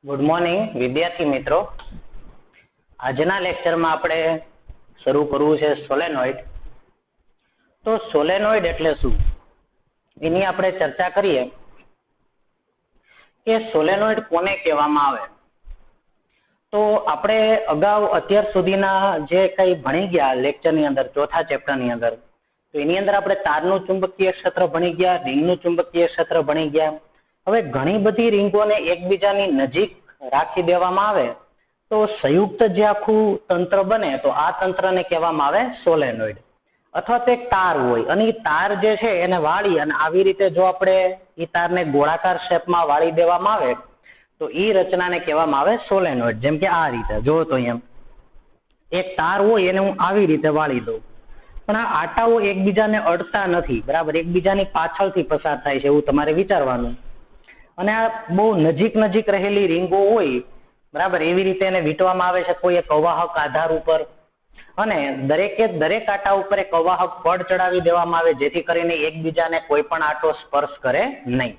Good morning વિદ્યાર્થી મિત્રો. આજના લેક્ચરમાં આપણે શરૂ કરવું છે સોલેનોઇડ. તો સોલેનોઇડ એટલે શું એની આપણે ચર્ચા કરીએ કે સોલેનોઇડ કોને કહેવામાં આવે. તો આપણે અગાઉ અત્યાર સુધીના જે કંઈ ભણી ગયા લેક્ચરની અંદર, ચોથા ચેપ્ટરની અંદર, તો એની અંદર આપણે તારનું ચુંબકીય ક્ષેત્ર ભણી ગયા, રિંગનું ચુંબકીય ક્ષેત્ર ભણી ગયા. હવે ઘણી બધી રીંગોને એકબીજાની નજીક રાખી દેવામાં આવે તો સંયુક્ત જે આખું તંત્ર બને, તો આ તંત્રને કહેવામાં આવે સોલેનોઇડ. અથવા તો એક તાર હોય અને એ તાર જે છે એને વાળી અને આવી રીતે જો આપણે એ તારને ગોળાકાર શેપમાં વાળી દેવામાં આવે તો એ રચનાને કહેવામાં આવે સોલેનોઇડ. જેમ કે આ રીતે જો તો એમ એક તાર હોય એને હું આવી રીતે વાળી દઉં, પણ આ આટાઓ એકબીજાને અડતા નથી, બરાબર, એકબીજાની પાછળથી પસાર થાય છે એવું તમારે વિચારવાનું. અને આ બહુ નજીક રહેલી રીંગો હોય, બરાબર, એવી રીતે એને વીંટવામાં આવે છે કોઈ એક અવાહક આધાર ઉપર, અને દરેક આટા ઉપર એક અવાહક પડ ચડાવી દેવામાં આવે જેથી કરીને એકબીજાને કોઈ પણ આટો સ્પર્શ કરે નહીં.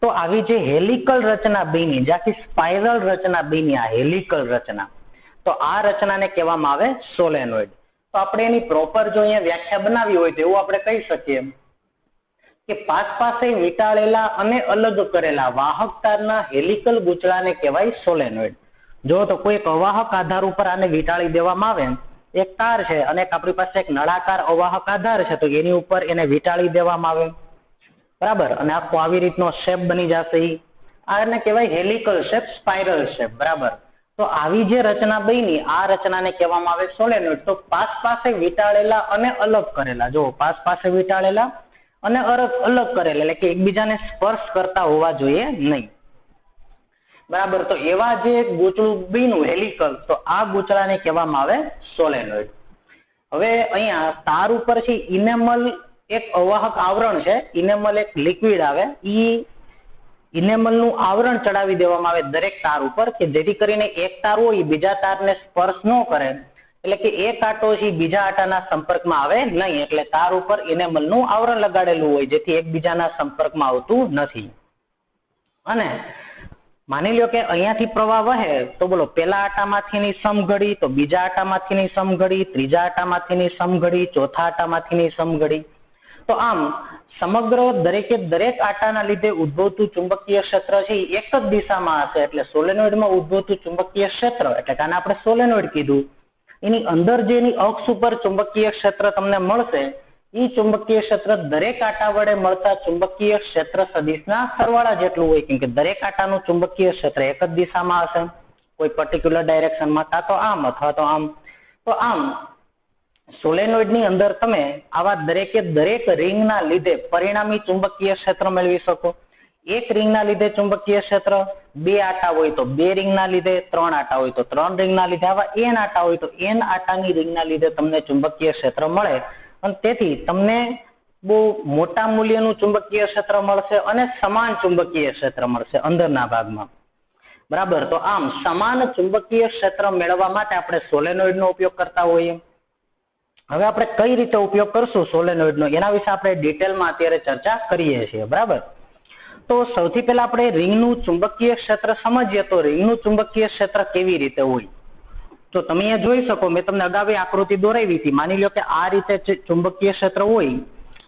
તો આવી જે હેલિકલ રચના બની, જે આખી સ્પાઇરલ રચના બની, આ હેલિકલ રચના, તો આ રચનાને કહેવામાં આવે સોલેનોઇડ. તો આપણે એની પ્રોપર જો અહીંયા વ્યાખ્યા બનાવી હોય તો એવું આપણે કહી શકીએ કે પાસે વીંટાળેલા અને અલગ કરેલા વાહક તારના હેલિકલ ગૂંચળાને કહેવાય સોલેનોઇડ. જો તો કોઈ એક અવાહક આધાર ઉપર આને વીંટાળી દેવામાં આવે, એક તાર છે અને આપણી પાસે એક નળાકાર અવાહક આધાર છે, તો એની ઉપર એને વીંટાળી દેવામાં આવે, બરાબર, અને આખો આવી રીતનો શેપ બની જશે. આને કહેવાય હેલિકલ શેપ, સ્પાઇરલ શેપ, બરાબર. તો આવી જે રચના બની, આ રચનાને કહેવામાં આવે સોલેનોઇડ. તો પાસે વીંટાળેલા અને અલગ કરેલા, જો પાસે વીંટાળેલા અને અલગ કરેલા, એટલે કે એકબીજાને સ્પર્શ કરતા હોવા જોઈએ નહીં, બરાબર. તો એવા જે ગૂંચળું બન્યું હેલિકલ, તો આ ગૂંચળાને કહેવામાં આવે સોલેનોઇડ. હવે અહીંયા તાર ઉપર છે ઇનેમલ એક અવાહક આવરણ છે, ઇનેમલ એક લિક્વિડ આવે, ઇનેમલનું આવરણ ચડાવી દેવામાં આવે દરેક તાર ઉપર કે જેથી કરીને એક તાર હોય બીજા તારને સ્પર્શ ન કરે, એટલે કે એક આટો છે બીજા આટાના સંપર્કમાં આવે નહીં, એટલે તાર ઉપર ઇનેમલનું આવરણ લગાડેલું હોય જેથી એકબીજાના સંપર્કમાં આવતું નથી. અને માની લો કે અહીંયાથી પ્રવાહ વહે તો બોલો પેલા આટામાંથીની સમઘડી, તો બીજા આટામાંથીની સમઘડી, ત્રીજા આટામાંથીની સમઘડી, ચોથા આટામાંથીની સમઘડી. તો આમ સમગ્ર દરેક આટાના લીધે ઉદ્ભવતું ચુંબકીય ક્ષેત્ર છે એ એક જ દિશામાં હશે, એટલે સોલેનોઇડમાં ઉદ્ભવતું ચુંબકીય ક્ષેત્ર, એટલે કે આને આપણે સોલેનોઇડ કીધું, એની અંદર જે એની અક્ષ ઉપર ચુંબકીય ક્ષેત્ર તમને મળશે એ ચુંબકીય ક્ષેત્ર દરેક આટા વડે મળતા ચુંબકીય ક્ષેત્ર સદિશના સરવાળા જેટલું હોય, કેમ કે દરેક આટાનું ચુંબકીય ક્ષેત્ર એક જ દિશામાં હશે, કોઈ પર્ટિક્યુલર ડાયરેક્શનમાં, કાં તો આમ અથવા તો આમ. તો આમ સોલેનોઇડની અંદર તમે આવા દરેક રિંગના લીધે પરિણામી ચુંબકીય ક્ષેત્ર મેળવી શકો. એક રિંગના લીધે ચુંબકીય ક્ષેત્ર, બે આટા હોય તો બે રિંગના લીધે, ત્રણ આટા હોય તો ત્રણ રિંગના લીધે, આવા એન આટા હોય તો એન આટાની રિંગના લીધે તમને ચુંબકીય ક્ષેત્ર મળે. અને તેથી તમને બહુ મોટા મૂલ્યનું ચુંબકીય ક્ષેત્ર મળશે અને સમાન ચુંબકીય ક્ષેત્ર મળશે અંદરના ભાગમાં, બરાબર. તો આમ સમાન ચુંબકીય ક્ષેત્ર મેળવવા માટે આપણે સોલેનોઇડનો ઉપયોગ કરતા હોઈએ. હવે આપણે કઈ રીતે ઉપયોગ કરશું સોલેનોઇડનો એના વિશે આપણે ડિટેલમાં અત્યારે ચર્ચા કરીએ છીએ, બરાબર. તો સૌથી પહેલા આપણે રિંગનું ચુંબકીય ક્ષેત્ર સમજીએ. તો રિંગનું ચુંબકીય ક્ષેત્ર કેવી રીતે હોય તો તમે અહીંયા જોઈ શકો, મેં તમને અગાઉ આકૃતિ દોરાવી હતી. માની લો કે આ રીતે ચુંબકીય ક્ષેત્ર હોય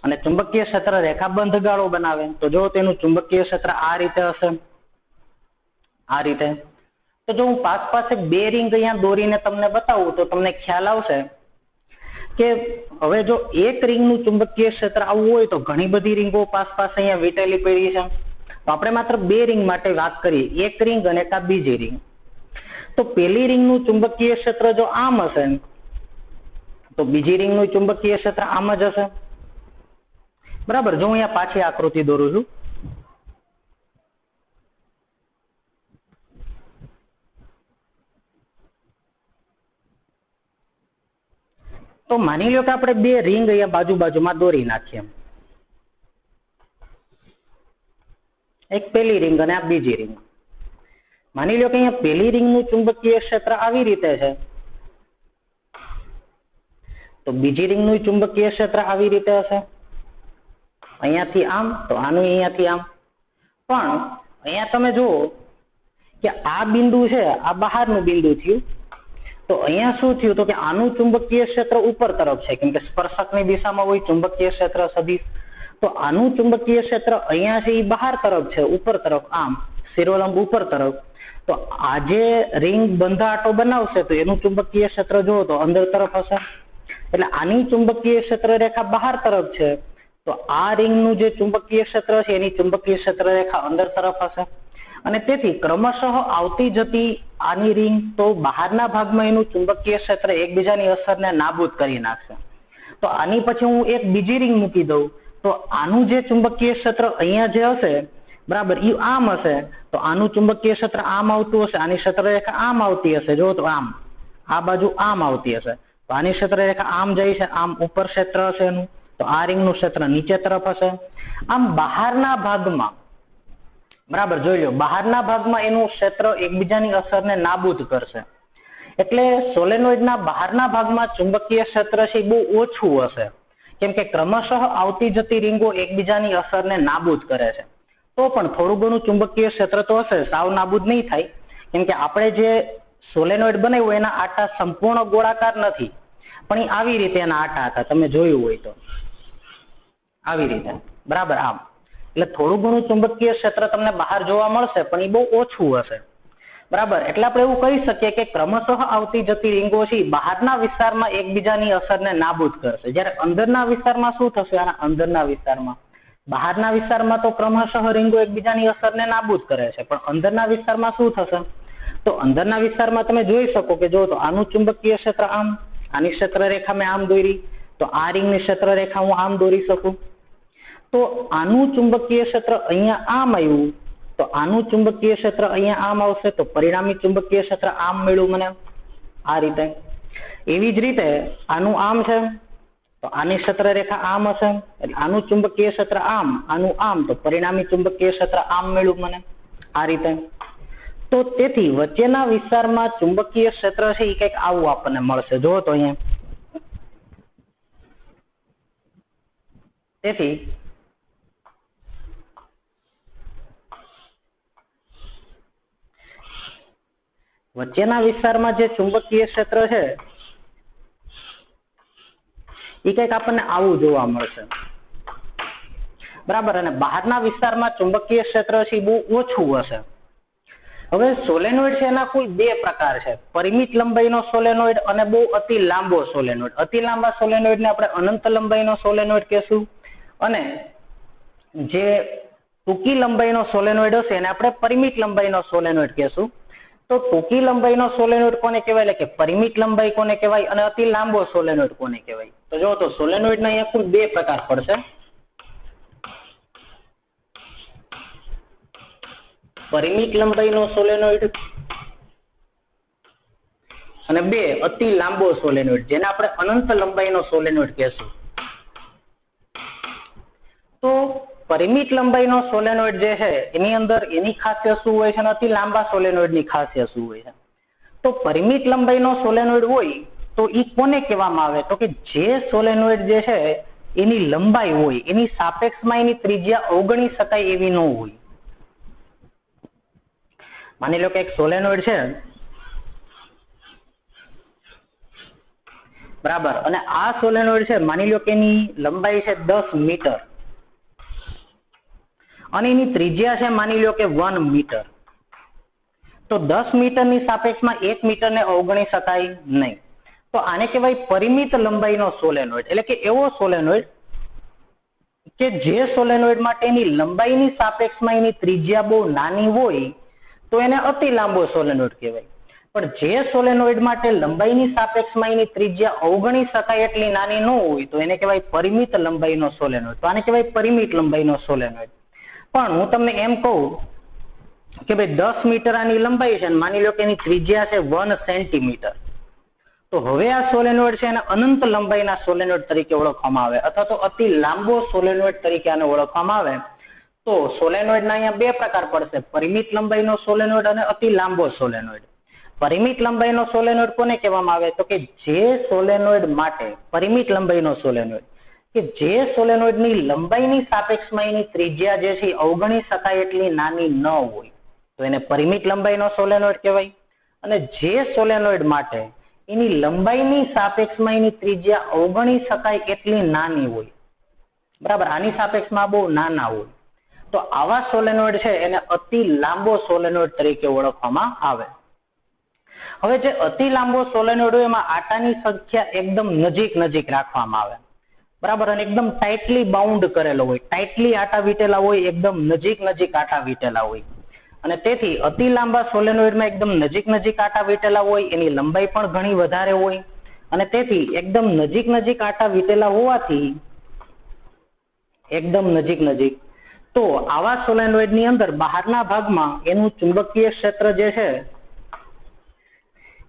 અને ચુંબકીય ક્ષેત્ર રેખાબંધ ગાળો બનાવે, તો જો તેનું ચુંબકીય ક્ષેત્ર આ રીતે હશે, આ રીતે. તો જો હું પાસે બે રિંગ અહીંયા દોરીને તમને બતાવું તો તમને ખ્યાલ આવશે કે હવે જો એક રિંગનું ચુંબકીય ક્ષેત્ર આવવું હોય તો ઘણી બધી રીંગો પાસે અહીંયા વીંટેલી પડી છે. તો આપણે માત્ર બે રિંગ માટે વાત કરીએ, એક રિંગ અને એક આ બીજી રિંગ. તો પેલી રિંગનું ચુંબકીય ક્ષેત્ર જો આમ હશે તો બીજી રિંગનું ચુંબકીય ક્ષેત્ર આમ જ હશે, બરાબર. જો હું અહીંયા પાછી આકૃતિ દોરું છું, તો માની લો કે આપણે બે રિંગ અહીંયા બાજુમાં દોરી નાખીએ, એક પેલી રિંગ અને આ બીજી રિંગ. માની લો કે અહીંયા પેલી રિંગનું ચુંબકીય ક્ષેત્ર આવી રીતે છે, તો બીજી રિંગનું ચુંબકીય ક્ષેત્ર આવી રીતે હશે, અહીંયાથી આમ, તો આનું અહીંયાથી આમ. પણ અહીંયા તમે જુઓ કે આ બિંદુ છે આ બહારનું બિંદુ થયું, તો અહીંયા શું થયું તો કે આનું ચુંબકીય ક્ષેત્ર ઉપર તરફ છે, કેમ કે સ્પર્શકની દિશામાં હોય ચુંબકીય ક્ષેત્ર સદિશ, તો આનું ચુંબકીય ક્ષેત્ર અહીંયા છે એ બહાર તરફ છે, ઉપર તરફ, આમ શિરોલંબ ઉપર તરફ. તો આ જે રિંગ બંધ આટો બનાવશે તો એનું ચુંબકીય ક્ષેત્ર જુઓ તો અંદર તરફ હશે, એટલે આની ચુંબકીય ક્ષેત્ર રેખા બહાર તરફ છે, તો આ રિંગનું જે ચુંબકીય ક્ષેત્ર છે એની ચુંબકીય ક્ષેત્ર રેખા અંદર તરફ હશે. અને તેથી ક્રમશઃ આવતી જતી આની રિંગ તો બહારના ભાગમાં એનું ચુંબકીય ક્ષેત્ર એકબીજાની અસરને નાબૂદ કરી નાખશે. તો આની પછી હું એક બીજી રિંગ મૂકી દઉં તો આનું જે ચુંબકીય ક્ષેત્ર અહીંયા જે હશે બરાબર એ આમ હશે, તો આનું ચુંબકીય ક્ષેત્ર આમ આવતું હશે, આની ક્ષેત્ર રેખા આમ આવતી હશે, જો તો આમ આ બાજુ આમ આવતી હશે, તો આની ક્ષેત્ર રેખા આમ જાય છે, આમ ઉપર ક્ષેત્ર હશે એનું, તો આ રિંગનું ક્ષેત્ર નીચે તરફ હશે. આમ બહારના ભાગમાં બરાબર જોઈ લો, બહારના ભાગમાં એનું ક્ષેત્ર એકબીજાની અસરને નાબૂદ કરશે. એટલે સોલેનોઇડના બહારના ભાગમાં ચુંબકીય ક્ષેત્ર છે બહુ ઓછું હશે, કેમ કે ક્રમશઃ આવતી જતી રીંગો એકબીજાની અસરને નાબૂદ કરે છે. તો પણ થોડું ઘણું ચુંબકીય ક્ષેત્ર તો હશે, સાવ નાબૂદ નહીં થાય, કેમ કે આપણે જે સોલેનોઇડ બનાવ્યું એના આટા સંપૂર્ણ ગોળાકાર નથી, પણ એ આવી રીતે એના આટા હતા, તમે જોયું હોય તો આવી રીતે બરાબર આમ. એટલે થોડું ઘણું ચુંબકીય ક્ષેત્ર તમને બહાર જોવા મળશે, પણ એ બહુ ઓછું હશે બરાબર. એટલે આપણે એવું કહી શકીએ કે ક્રમશઃ આવતી જતી રીંગો છે બહારના વિસ્તારમાં એકબીજાની અસરને નાબૂદ કરશે, જ્યારે અંદરના વિસ્તારમાં શું થશે, આના અંદરના વિસ્તારમાં, બહારના વિસ્તારમાં તો ક્રમશઃ રીંગો એકબીજાની અસરને નાબૂદ કરે છે, પણ અંદરના વિસ્તારમાં શું થશે, તો અંદરના વિસ્તારમાં તમે જોઈ શકો કે જો તો આનું ચુંબકીય ક્ષેત્ર આમ, આની ક્ષેત્ર રેખા મેં આમ દોરી, તો આ રીંગની ક્ષેત્ર રેખા હું આમ દોરી શકું. તો આનું ચુંબકીય ક્ષેત્ર અહીંયા આમ આવ્યું, તો આનું ચુંબકીય ક્ષેત્ર અહીંયા આમ આવશે, તો પરિણામી ચુંબકીય ક્ષેત્ર આમ મળ્યું મને આ રીતે. એવી જ રીતે આનું આમ છે, તો આની ક્ષેત્ર રેખા આમ હશે, એટલે આનું ચુંબકીય ક્ષેત્ર આમ, આનું આમ, તો પરિણામી ચુંબકીય ક્ષેત્ર આમ મળ્યું મને આ રીતે. તો તેથી વચ્ચેના વિસ્તારમાં ચુંબકીય ક્ષેત્ર છે એ કંઈક આવું આપણને મળશે, જો તો અહીંયા. તેથી વચ્ચેના વિસ્તારમાં જે ચુંબકીય ક્ષેત્ર છે એ કંઈક આપણને આવું જોવા મળશે બરાબર. અને બહારના વિસ્તારમાં ચુંબકીય ક્ષેત્ર છે એ બહુ ઓછું હશે. હવે સોલેનોઇડ છે એના કુલ બે પ્રકાર છે, પરિમિત લંબાઈનો સોલેનોઇડ અને બહુ અતિ લાંબો સોલેનોઇડ. અતિ લાંબા સોલેનોઇડને આપણે અનંત લંબાઈનો સોલેનોઇડ કહેશું, અને જે ટૂંકી લંબાઈનો સોલેનોઇડ હશે એને આપણે પરિમિત લંબાઈનો સોલેનોઇડ કહેશું. તો ટૂંકી લંબાઈનો સોલેનોઇડ કોને કહેવાય, એટલે કે પરિમિત લંબાઈ કોને કહેવાય, અને અતિ લાંબો સોલેનોઇડ કોને કહેવાય. તો જો તો સોલેનોઇડના અહીંયા કુલ બે પ્રકાર પડશે, પરિમિત લંબાઈનો સોલેનોઇડ અને બે અતિ લાંબો સોલેનોઇડ, જેને આપણે અનંત લંબાઈનો સોલેનોઇડ કહેશું. તો પરિમિત લંબાઈનો સોલેનોઇડ જે છે એની અંદર એની ખાસિયત શું હોય છે અને અતિ લાંબા સોલેનોઇડની ખાસિયત શું હોય છે. તો પરિમિત લંબાઈનો સોલેનોઇડ હોય તો એ કોને કહેવામાં આવે, તો કે જે સોલેનોઇડ જે છે એની લંબાઈ હોય એની સાપેક્ષમાં એની ત્રિજ્યા અવગણી શકાય એવી ન હોય. માની લો કે એક સોલેનોઇડ છે બરાબર, અને આ સોલેનોઇડ છે માની લો કે એની લંબાઈ છે 10 મીટર અને એની ત્રિજ્યા છે માની લો કે 1 મીટર. તો 10 મીટરની સાપેક્ષમાં 1 મીટરને અવગણી શકાય નહીં. તો આને કહેવાય પરિમિત લંબાઈનો સોલેનોઇડ, એટલે કે એવો સોલેનોઇડ કે જે સોલેનોઇડ માટેની લંબાઈની સાપેક્ષમાં એની ત્રિજ્યા બહુ નાની હોય તો એને અતિ લાંબો સોલેનોઇડ કહેવાય. પણ જે સોલેનોઇડ માટે લંબાઈની સાપેક્ષમાં એની ત્રિજ્યા અવગણી શકાય એટલી નાની ન હોય તો એને કહેવાય પરિમિત લંબાઈનો સોલેનોઇડ. તો આને કહેવાય પરિમિત લંબાઈનો સોલેનોઇડ. પણ હું તમને એમ કહું કે ભાઈ 10 મીટર આની લંબાઈ છે અને માની લો કે એની ત્રિજ્યા છે 1 સેન્ટીમીટર, તો હવે આ સોલેનોઇડ છે એને અનંત લંબાઈના સોલેનોઇડ તરીકે ઓળખવામાં આવે, અથવા તો અતિ લાંબો સોલેનોઇડ તરીકે આને ઓળખવામાં આવે. તો સોલેનોઇડના અહીંયા બે પ્રકાર પડશે, પરિમિત લંબાઈનો સોલેનોઇડ અને અતિ લાંબો સોલેનોઇડ. પરિમિત લંબાઈનો સોલેનોઇડ કોને કહેવામાં આવે, તો કે જે સોલેનોઇડ માટે પરિમિત લંબાઈનો સોલેનોઇડ કે જે સોલેનોઇડની લંબાઈની સાપેક્ષમાં એની ત્રિજ્યા જે છે અવગણી શકાય એટલી નાની ન હોય. તો એને પરિમિત લંબાઈનો સોલેનોઇડ કહેવાય. અને જે સોલેનોઇડ માટે એની લંબાઈની સાપેક્ષમાં એની ત્રિજ્યા અવગણી શકાય એટલી નાની હોય, બરાબર, આની સાપેક્ષમાં બહુ નાના હોય, તો આવા સોલેનોઇડ છે એને અતિ લાંબો સોલેનોઇડ તરીકે ઓળખવામાં આવે. હવે જે અતિ લાંબો સોલેનોઇડ હોય એમાં આટાની સંખ્યા એકદમ નજીક રાખવામાં આવે, બરાબર, અને એકદમ ટાઈટલી બાઉન્ડ કરેલો હોય, ટાઈટલી આટા વીટેલા હોય, એકદમ નજીક આટા વીટેલા હોય. અને તેથી અતિ લાંબા સોલેનોઇડમાં એકદમ નજીક આટા વીટેલા હોય, એની લંબાઈ પણ ઘણી વધારે હોય, અને તેથી એકદમ નજીક આટા વીટેલા હોવાથી એકદમ નજીક તો આવા સોલેનોઇડની અંદર બહારના ભાગમાં એનું ચુંબકીય ક્ષેત્ર જે છે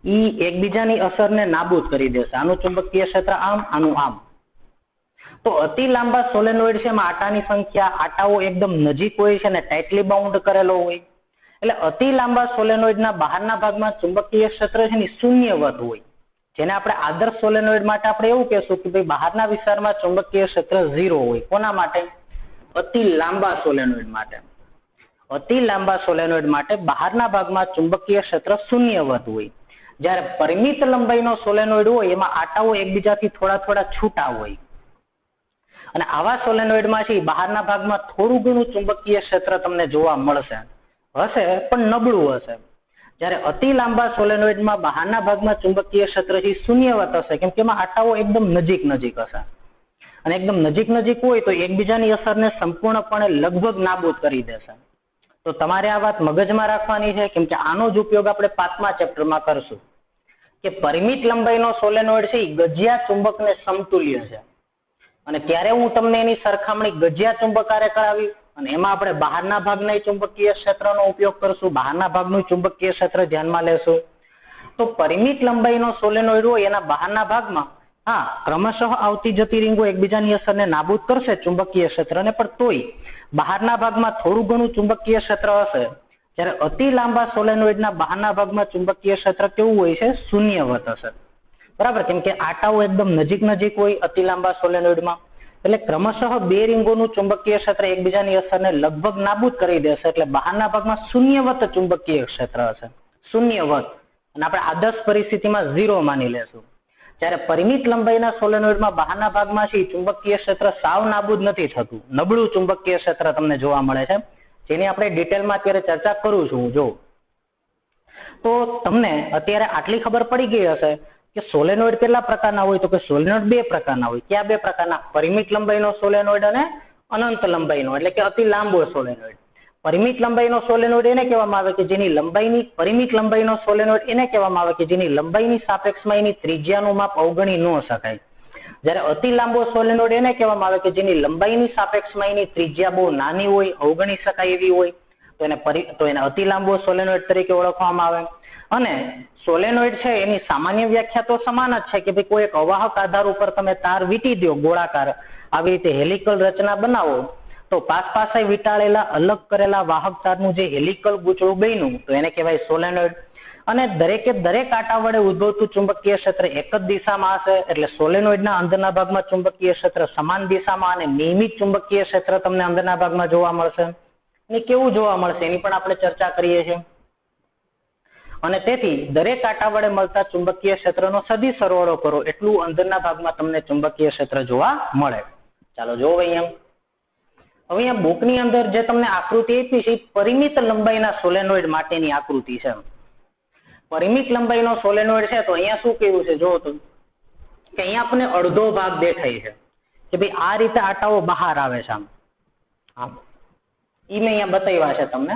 એ એકબીજાની અસરને નાબૂદ કરી દેશે. આનું ચુંબકીય ક્ષેત્ર આમ, આનું આમ. તો અતિ લાંબા સોલેનોઇડ છે એમાં આટાની સંખ્યા, આટાઓ એકદમ નજીક હોય છે અને ટાઈટલી બાઉન્ડ કરેલો હોય. એટલે અતિ લાંબા સોલેનોઇડના બહારના ભાગમાં ચુંબકીય ક્ષેત્ર છે ને શૂન્યવત હોય, જેને આપણે આદર્શ સોલેનોઇડ માટે આપણે એવું કહેશું કે ભાઈ બહારના વિસ્તારમાં ચુંબકીય ક્ષેત્ર 0 હોય. કોના માટે? અતિ લાંબા સોલેનોઇડ માટે. અતિ લાંબા સોલેનોઇડ માટે બહારના ભાગમાં ચુંબકીય ક્ષેત્ર શૂન્યવત હોય. જ્યારે પરિમિત લંબાઈનો સોલેનોઇડ હોય એમાં આટાઓ એકબીજાથી થોડા છૂટા હોય, અને આવા સોલેનોઇડમાં છે બહારના ભાગમાં થોડું ઘણું ચુંબકીય ક્ષેત્ર તમને જોવા મળશે, હશે પણ નબળું હશે. જ્યારે અતિ લાંબા સોલેનોઇડમાં બહારના ભાગમાં ચુંબકીય ક્ષેત્ર શૂન્યવત હશે, કેમ કે એમાં આટાઓ એકદમ નજીક હશે, અને એકદમ નજીક હોય તો એકબીજાની અસરને સંપૂર્ણપણે લગભગ નાબૂદ કરી દેશે. તો તમારે આ વાત મગજમાં રાખવાની છે, કેમ કે આનો જ ઉપયોગ આપણે 5મા ચેપ્ટરમાં કરશું કે પરિમિત લંબાઈનો સોલેનોઇડ છે એ ગજિયા ચુંબકને સમતુલ્ય છે. અને ત્યારે હું તમને એની સરખામણી ગજિયા ચુંબક હારે કરાવી, અને એમાં આપણે બહારના ભાગના ચુંબકીય ક્ષેત્રનો ઉપયોગ કરશું, બહારના ભાગનું ચુંબકીય ક્ષેત્ર ધ્યાનમાં લેશું. તો પરિમિત લંબાઈનો સોલેનોઇડ હોય એના બહારના ભાગમાં ક્રમશઃ આવતી જતી રીંગો એકબીજાની અસરને નાબૂદ કરશે ચુંબકીય ક્ષેત્રને, પણ તોય બહારના ભાગમાં થોડું ઘણું ચુંબકીય ક્ષેત્ર હશે. જ્યારે અતિ લાંબા સોલેનોઇડના બહારના ભાગમાં ચુંબકીય ક્ષેત્ર કેવું હોય છે? શૂન્યવત હશે, બરાબર, કેમ કે આટાઓ એકદમ નજીક હોય અતિ લાંબા સોલેનોઇડમાં. એટલે ક્રમશઃ બે રીંગોનું ચુંબકીય ક્ષેત્ર એકબીજાની અસરને લગભગ નાબૂદ કરી દેશે. એટલે બહારના ભાગમાં શૂન્યવત ચુંબકીય ક્ષેત્ર હશે, શૂન્યવત, અને આપણે આદર્શ પરિસ્થિતિમાં 0 માની લેશું. જ્યારે પરિમિત લંબાઈના સોલેનોઇડમાં બહારના ભાગમાં છે ચુંબકીય ક્ષેત્ર સાવ નાબૂદ નથી થતું, નબળું ચુંબકીય ક્ષેત્ર તમને જોવા મળે છે, જેની આપણે ડિટેલમાં અત્યારે ચર્ચા કરું છું. જો તો તમને અત્યારે આટલી ખબર પડી ગઈ હશે કે સોલેનોઇડ કેટલા પ્રકારના હોય, તો કે સોલેનોઇડ 2 પ્રકારના હોય. કયા 2 પ્રકારના? પરિમિત લંબાઈનો સોલેનોઇડ અને અનંત લંબાઈનો, એટલે કે અતિ લાંબો સોલેનોઇડ. પરિમિત લંબાઈનો સોલેનોઇડ એને કહેવામાં આવે કે જેની લંબાઈની, પરિમિત લંબાઈનો સોલેનોઇડ એને કહેવામાં આવે કે જેની લંબાઈની સાપેક્ષમાં એની ત્રિજ્યાનું માપ અવગણી ન શકાય. જ્યારે અતિ લાંબો સોલેનોઇડ એને કહેવામાં આવે કે જેની લંબાઈની સાપેક્ષમાં એની ત્રિજ્યા બહુ નાની હોય, અવગણી શકાય એવી હોય, તો એને અતિ લાંબો સોલેનોઇડ તરીકે ઓળખવામાં આવે. અને સોલેનોઇડ છે એની સામાન્ય વ્યાખ્યા તો સમાન જ છે કે ભાઈ કોઈ એક અવાહક આધાર ઉપર તમે તાર વીટી દો ગોળાકાર, આવી રીતે હેલિકલ રચના બનાવો, તો પાસે વીંટાળેલા અલગ કરેલા વાહક તારનું જે હેલિકલ ગૂંચળું બન્યું તો એને કહેવાય સોલેનોઇડ. અને દરેક આટા વડે ઉદ્ભવતું ચુંબકીય ક્ષેત્ર એક જ દિશામાં હશે, એટલે સોલેનોઇડના અંદરના ભાગમાં ચુંબકીય ક્ષેત્ર સમાન દિશામાં અને નિયમિત ચુંબકીય ક્ષેત્ર તમને અંદરના ભાગમાં જોવા મળશે. અને કેવું જોવા મળશે એની પણ આપણે ચર્ચા કરીએ છીએ. અને તેથી દરેક આટા વડે મળતા ચુંબકીય ક્ષેત્રનો સદી સરવાળો કરો એટલું અંદરના ભાગમાં તમને ચુંબકીય ક્ષેત્ર જોવા મળે. ચાલો જોવો અહીંયા. હવે અહીંયા બુકની અંદર જે તમને આકૃતિ આપી છે પરિમિત લંબાઈના સોલેનોઇડ માટેની આકૃતિ છે. પરિમિત લંબાઈનો સોલેનોઇડ છે તો અહીંયા શું કહ્યું છે, જો તો કે અહીંયા આપણને અડધો ભાગ દેખાય છે કે ભાઈ આ રીતે આટાઓ બહાર આવે છે, આમ ઈ મેં અહીંયા બતાવ્યા છે તમને,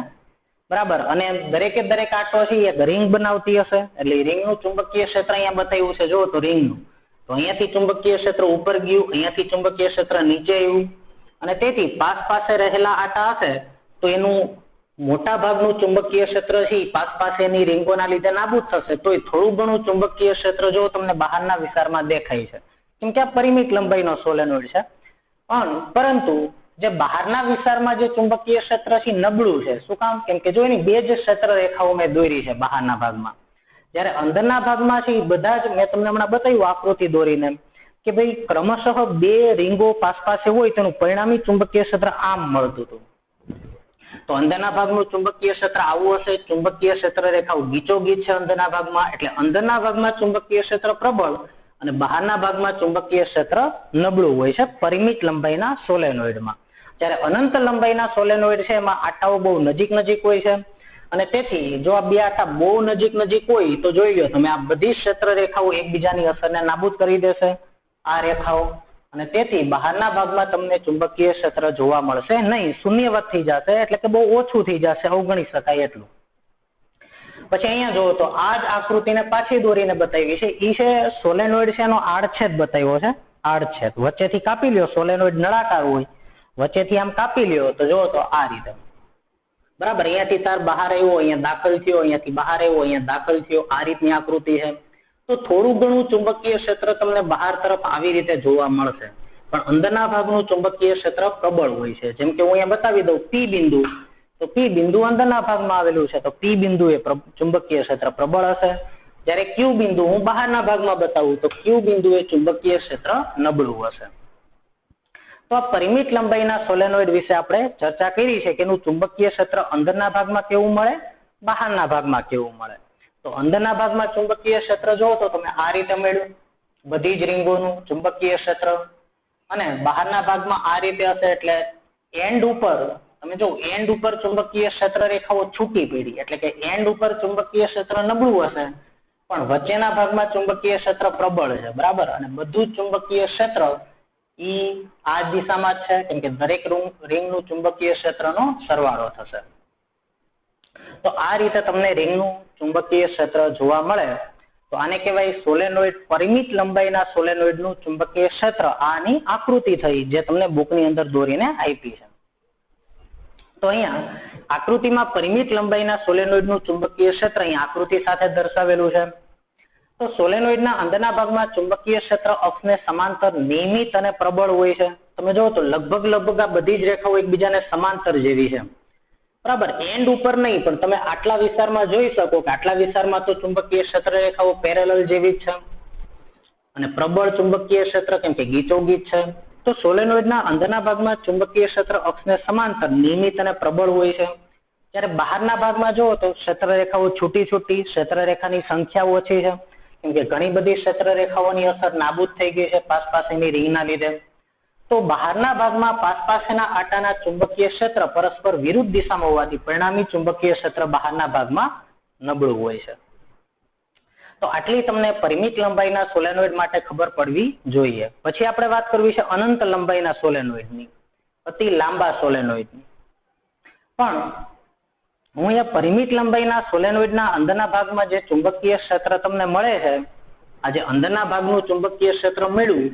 બરાબર. અને દરેક આટો છે એ રિંગ બનાવતી હશે, એટલે રિંગનું ચુંબકીય ક્ષેત્ર અહીંયા બતાવ્યું છે. જો તો રિંગનું, તો અહીંયાથી ચુંબકીય ક્ષેત્ર ઉપર ગયું, અહીંયાથી ચુંબકીય ક્ષેત્ર નીચે આવ્યું, અને તેથી પાસે રહેલા આટા હશે તો એનું મોટા ભાગનું ચુંબકીય ક્ષેત્ર છે પાસેની રીંગોના લીધે નાબૂદ થશે, તો એ થોડું ઘણું ચુંબકીય ક્ષેત્ર જો તમને બહારના વિસ્તારમાં દેખાય છે, કેમ કે આ પરિમિત લંબાઈનો સોલેનોઇડ છે. પરંતુ જે બહારના વિસ્તારમાં જે ચુંબકીય ક્ષેત્ર છે નબળું છે. શું કામ? કેમ કે જો એની બે જ ક્ષેત્ર રેખાઓ મેં દોરી છે બહારના ભાગમાં, જ્યારે અંદરના ભાગમાં છે બધા જ મેં તમને હમણાં બતાવ્યું આકૃતિ દોરીને કે ભાઈ ક્રમશઃ બે રીંગો પાસે હોય તેનું પરિણામી ચુંબકીય ક્ષેત્ર આમ મળતું હતું. તો અંદરના ભાગનું ચુંબકીય ક્ષેત્ર આવું હશે, ચુંબકીય ક્ષેત્ર રેખાઓ ગીચોગીચ છે અંદરના ભાગમાં, એટલે અંદરના ભાગમાં ચુંબકીય ક્ષેત્ર પ્રબળ અને બહારના ભાગમાં ચુંબકીય ક્ષેત્ર નબળું હોય છે પરિમિત લંબાઈના સોલેનોઇડમાં. જ્યારે અનંત લંબાઈના સોલેનોઇડ છે એમાં આટાઓ બહુ નજીક નજીક હોય છે, અને તેથી જો આ બે આટા બહુ નજીક નજીક હોય તો જોઈ લો તમે આ બધી ક્ષેત્ર રેખાઓ એકબીજાની અસરને નાબૂદ કરી દેશે આ રેખાઓ, અને તેથી બહારના ભાગમાં તમને ચુંબકીય ક્ષેત્ર જોવા મળશે નહીં, શૂન્યવત થઈ જશે, એટલે કે બહુ ઓછું થઈ જશે, અવગણી શકાય એટલું. પછી અહીંયા જુઓ તો આ જ આકૃતિને પાછી દોરીને બતાવી છે, એ છે સોલેનોઇડ છે એનો આડછેદ બતાવ્યો છે, આડછેદ વચ્ચેથી કાપી લ્યો, સોલેનોઇડ નળાકાર હોય વચ્ચેથી આમ કાપી લ્યો તો જુઓ તો આ રીતે બરાબર, અહીંયાથી તાર બહાર આવ્યો, અહીંયા દાખલ થયો, અહીંયાથી બહાર આવ્યો, અહીંયા દાખલ થયો, આ રીતની આકૃતિ છે. તો થોડું ઘણું ચુંબકીય ક્ષેત્ર તમને બહાર તરફ આવી રીતે જોવા મળશે, પણ અંદરના ભાગનું ચુંબકીય ક્ષેત્ર પ્રબળ હોય છે. જેમ કે હું અહીંયા બતાવી દઉં પી બિંદુ, તો પી બિંદુ અંદરના ભાગમાં આવેલું છે, તો પી બિંદુ એ ચુંબકીય ક્ષેત્ર પ્રબળ હશે. જ્યારે ક્યુ બિંદુ હું બહારના ભાગમાં બતાવું તો ક્યુ બિંદુ એ ચુંબકીય ક્ષેત્ર નબળું હશે. તો આ પરિમિત લંબાઈના સોલેનોઇડ વિશે આપણે ચર્ચા કરી છે કે એનું ચુંબકીય ક્ષેત્ર અંદરના ભાગમાં કેવું મળે, બહારના ભાગમાં કેવું મળે. તો અંદરના ભાગમાં ચુંબકીય ક્ષેત્ર જોવો તો તમે આ રીતે મળ્યું, બધી જ રીંગોનું ચુંબકીય ક્ષેત્ર, અને બહારના ભાગમાં આ રીતે હશે, એટલે એન્ડ ઉપર તમે જો એન્ડ ઉપર ચુંબકીય ક્ષેત્ર રેખાઓ છૂટી પડી, એટલે કે એન્ડ ઉપર ચુંબકીય ક્ષેત્ર નબળું હશે પણ વચ્ચેના ભાગમાં ચુંબકીય ક્ષેત્ર પ્રબળ છે, બરાબર, અને બધું જ ચુંબકીય ક્ષેત્ર ઈ આ દિશામાં જ છે, કેમ કે દરેક રિંગનું ચુંબકીય ક્ષેત્રનો સરવાળો થશે. તો આ રીતે તમને રિંગનું ચુંબકીય ક્ષેત્ર જોવા મળે, તો આને કહેવાય સોલેનોઇડ, પરિમિત લંબાઈના સોલેનોઇડનું ચુંબકીય ક્ષેત્ર. આની આકૃતિ થઈ જે તમને બુકની અંદર દોરીને આપી છે. તો અહીંયા આકૃતિમાં પરિમિત લંબાઈના સોલેનોઇડનું ચુંબકીય ક્ષેત્ર અહીંયા આકૃતિ સાથે દર્શાવેલું છે. તો સોલેનોઇડના અંદરના ભાગમાં ચુંબકીય ક્ષેત્ર અક્ષને સમાંતર નિયમિત અને પ્રબળ હોય છે. તમે જુઓ તો લગભગ આ બધી જ રેખાઓ એકબીજાને સમાંતર જેવી છે, બરાબર, એન્ડ ઉપર નહીં, પણ તમે આટલા વિસ્તારમાં જોઈ શકો કે આટલા વિસ્તારમાં તો ચુંબકીય ક્ષેત્ર રેખાઓ પેરેલલ જેવી જ છે, અને પ્રબળ ચુંબકીય ક્ષેત્ર કેમ કે ગીચોગીચ છે. તો સોલેનોઇડના અંદરના ભાગમાં ચુંબકીય ક્ષેત્ર અક્ષને સમાંતર નિયમિત અને પ્રબળ હોય છે. જ્યારે બહારના ભાગમાં જુઓ તો ક્ષેત્ર રેખાઓ છૂટી છૂટી, ક્ષેત્ર રેખાની સંખ્યા ઓછી છે, કેમ કે ઘણી બધી ક્ષેત્ર રેખાઓની અસર નાબૂદ થઈ ગઈ છે પાસપાસેની રિંગના લીધે. તો બહારના ભાગમાં પાસપાસેના આટાના ચુંબકીય ક્ષેત્ર પરસ્પર વિરુદ્ધ દિશામાં હોવાથી પરિણામી ચુંબકીય ક્ષેત્ર બહારના ભાગમાં નબળું હોય છે. તો આટલી તમને પરિમિત લંબાઈના સોલેનોઇડ માટે ખબર પડવી જોઈએ. પછી આપણે વાત કરવી છે અનંત લંબાઈના સોલેનોઇડની, અતિ લાંબા સોલેનોઇડની. પણ હું અહીંયા પરિમિત લંબાઈના સોલેનોઇડના અંદરના ભાગમાં જે ચુંબકીય ક્ષેત્ર તમને મળે છે, આ જે અંદરના ભાગનું ચુંબકીય ક્ષેત્ર મળ્યું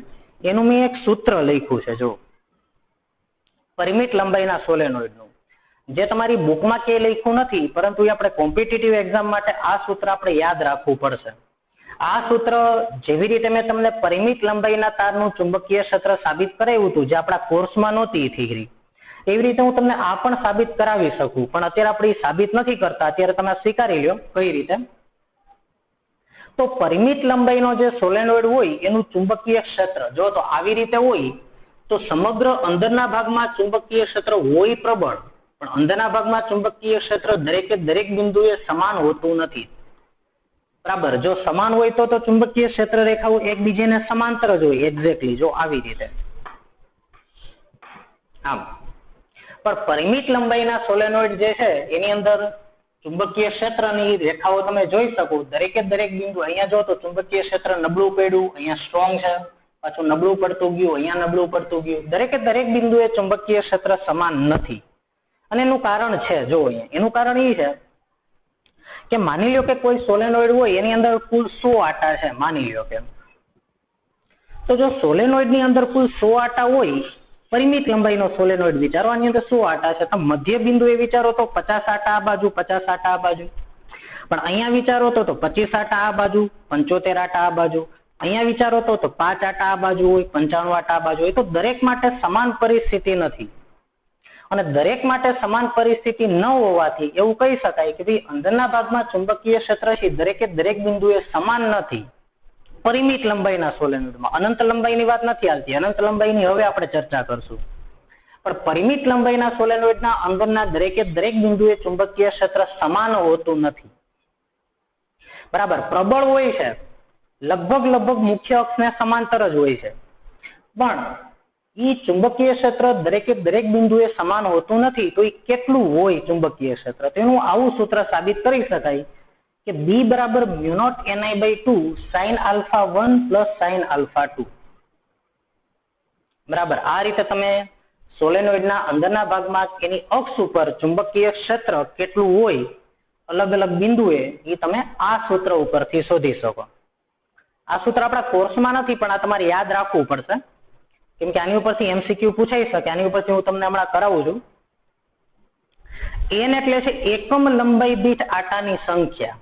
એનું મેં એક સૂત્ર લખ્યું છે, જો પરિમિત લંબાઈના સોલેનોઇડનું, જે તમારી બુકમાં ક્યાંય લખ્યું નથી, પરંતુ આપણે કોમ્પિટિટિવ એક્ઝામ માટે આ સૂત્ર આપણે યાદ રાખવું પડશે. આ સૂત્ર જેવી રીતે મેં તમને પરિમિત લંબાઈના તારનું ચુંબકીય ક્ષેત્ર સાબિત કરાવ્યું હતું, જે આપણા કોર્સમાં નહોતી થિયરી, એવી રીતે હું તમને આ પણ સાબિત કરાવી શકું, પણ અત્યારે આપણે સાબિત નથી કરતા. અત્યારે તમે સ્વીકારી લો કઈ રીતે. તો પરિમિત લંબાઈનો જે સોલેનોઇડ હોય એનું ચુંબકીય ક્ષેત્ર જો તો આવી રીતે હોય તો સમગ્ર અંદરના ભાગમાં ચુંબકીય ક્ષેત્ર હોય પ્રબળ, પણ અંદરના ભાગમાં ચુંબકીય ક્ષેત્ર દરેક બિંદુએ સમાન હોતું નથી, બરાબર. જો સમાન હોય તો ચુંબકીય ક્ષેત્ર રેખાઓ એકબીજાને સમાંતર જ હોય, એક્ઝેક્ટલી જો આવી રીતે આમ. પણ પરિમિત લંબાઈના સોલેનોઇડ જે છે એની અંદર ચુંબકીય ક્ષેત્રની રેખાઓ તમે જોઈ શકો, દરેક બિંદુ, અહીંયા જો તો ચુંબકીય ક્ષેત્ર નબળું પડ્યું, અહીંયા સ્ટ્રોંગ છે, પાછું નબળું પડતું ગયું, અહીંયા નબળું પડતું ગયું, દરેક બિંદુએ ચુંબકીય ક્ષેત્ર સમાન નથી. અને એનું કારણ છે, જો અહીંયા એનું કારણ એ છે કે માની લો કે કોઈ સોલેનોઇડ હોય એની અંદર કુલ 100 આટા છે, માની લો કે. તો જો સોલેનોઇડની અંદર કુલ 100 આટા હોય, પરિમિત લંબાઈનો સોલેનોઇડ વિચારો, આની અંદર 100 આટા છે, તો મધ્ય બિંદુ એ વિચારો તો 50 આટા આ બાજુ, 50 આટા આ બાજુ. પણ અહીંયા વિચારો તો 25 આટા આ બાજુ, 75 આટા આ બાજુ. અહીંયા વિચારો તો 5 આટા આ બાજુ હોય, 95 આટા આ બાજુ હોય. તો દરેક માટે સમાન પરિસ્થિતિ નથી, અને દરેક માટે સમાન પરિસ્થિતિ ન હોવાથી એવું કહી શકાય કે ભાઈ અંદરના ભાગમાં ચુંબકીય ક્ષેત્ર છે દરેક બિંદુએ સમાન નથી પરિમિત લંબાઈના સોલેનોઇડમાં. અનંત લંબાઈની વાત નથી આવતી, અનંત લંબાઈની હવે આપણે ચર્ચા કરશું. પણ પરિમિત લંબાઈના સોલેનોઇડના અંદરના દરેકે દરેક બિંદુએ ચુંબકીય ક્ષેત્ર સમાન હોતું નથી. બરાબર, પ્રબળ હોય છે, લગભગ મુખ્ય અક્ષને સમાંતર જ હોય છે, પણ ઈ ચુંબકીય ક્ષેત્ર દરેકે દરેક બિંદુએ સમાન હોતું નથી. તો એ કેટલું હોય ચુંબકીય ક્ષેત્ર, તેનું આવું સૂત્ર સાબિત કરી શકાય કે B બરાબર μ0 Ni/2 sin α1 પ્લસ sin α2. બરાબર, આ રીતે તમે સોલેનોઇડના અંદરના ભાગમાં એની અક્ષ ઉપર ચુંબકીય ક્ષેત્ર કેટલું હોય અલગ અલગ બિંદુએ એ તમે આ સૂત્ર ઉપરથી શોધી શકો. આ સૂત્ર આપણા કોર્સમાં નથી, પણ આ તમારે યાદ રાખવું પડશે, કેમ કે આની ઉપરથી MCQ પૂછાઈ શકે. આની ઉપરથી હું તમને હમણાં કરાવું છું. n એટલે છે એકમ લંબાઈ દીઠ આટાની સંખ્યા.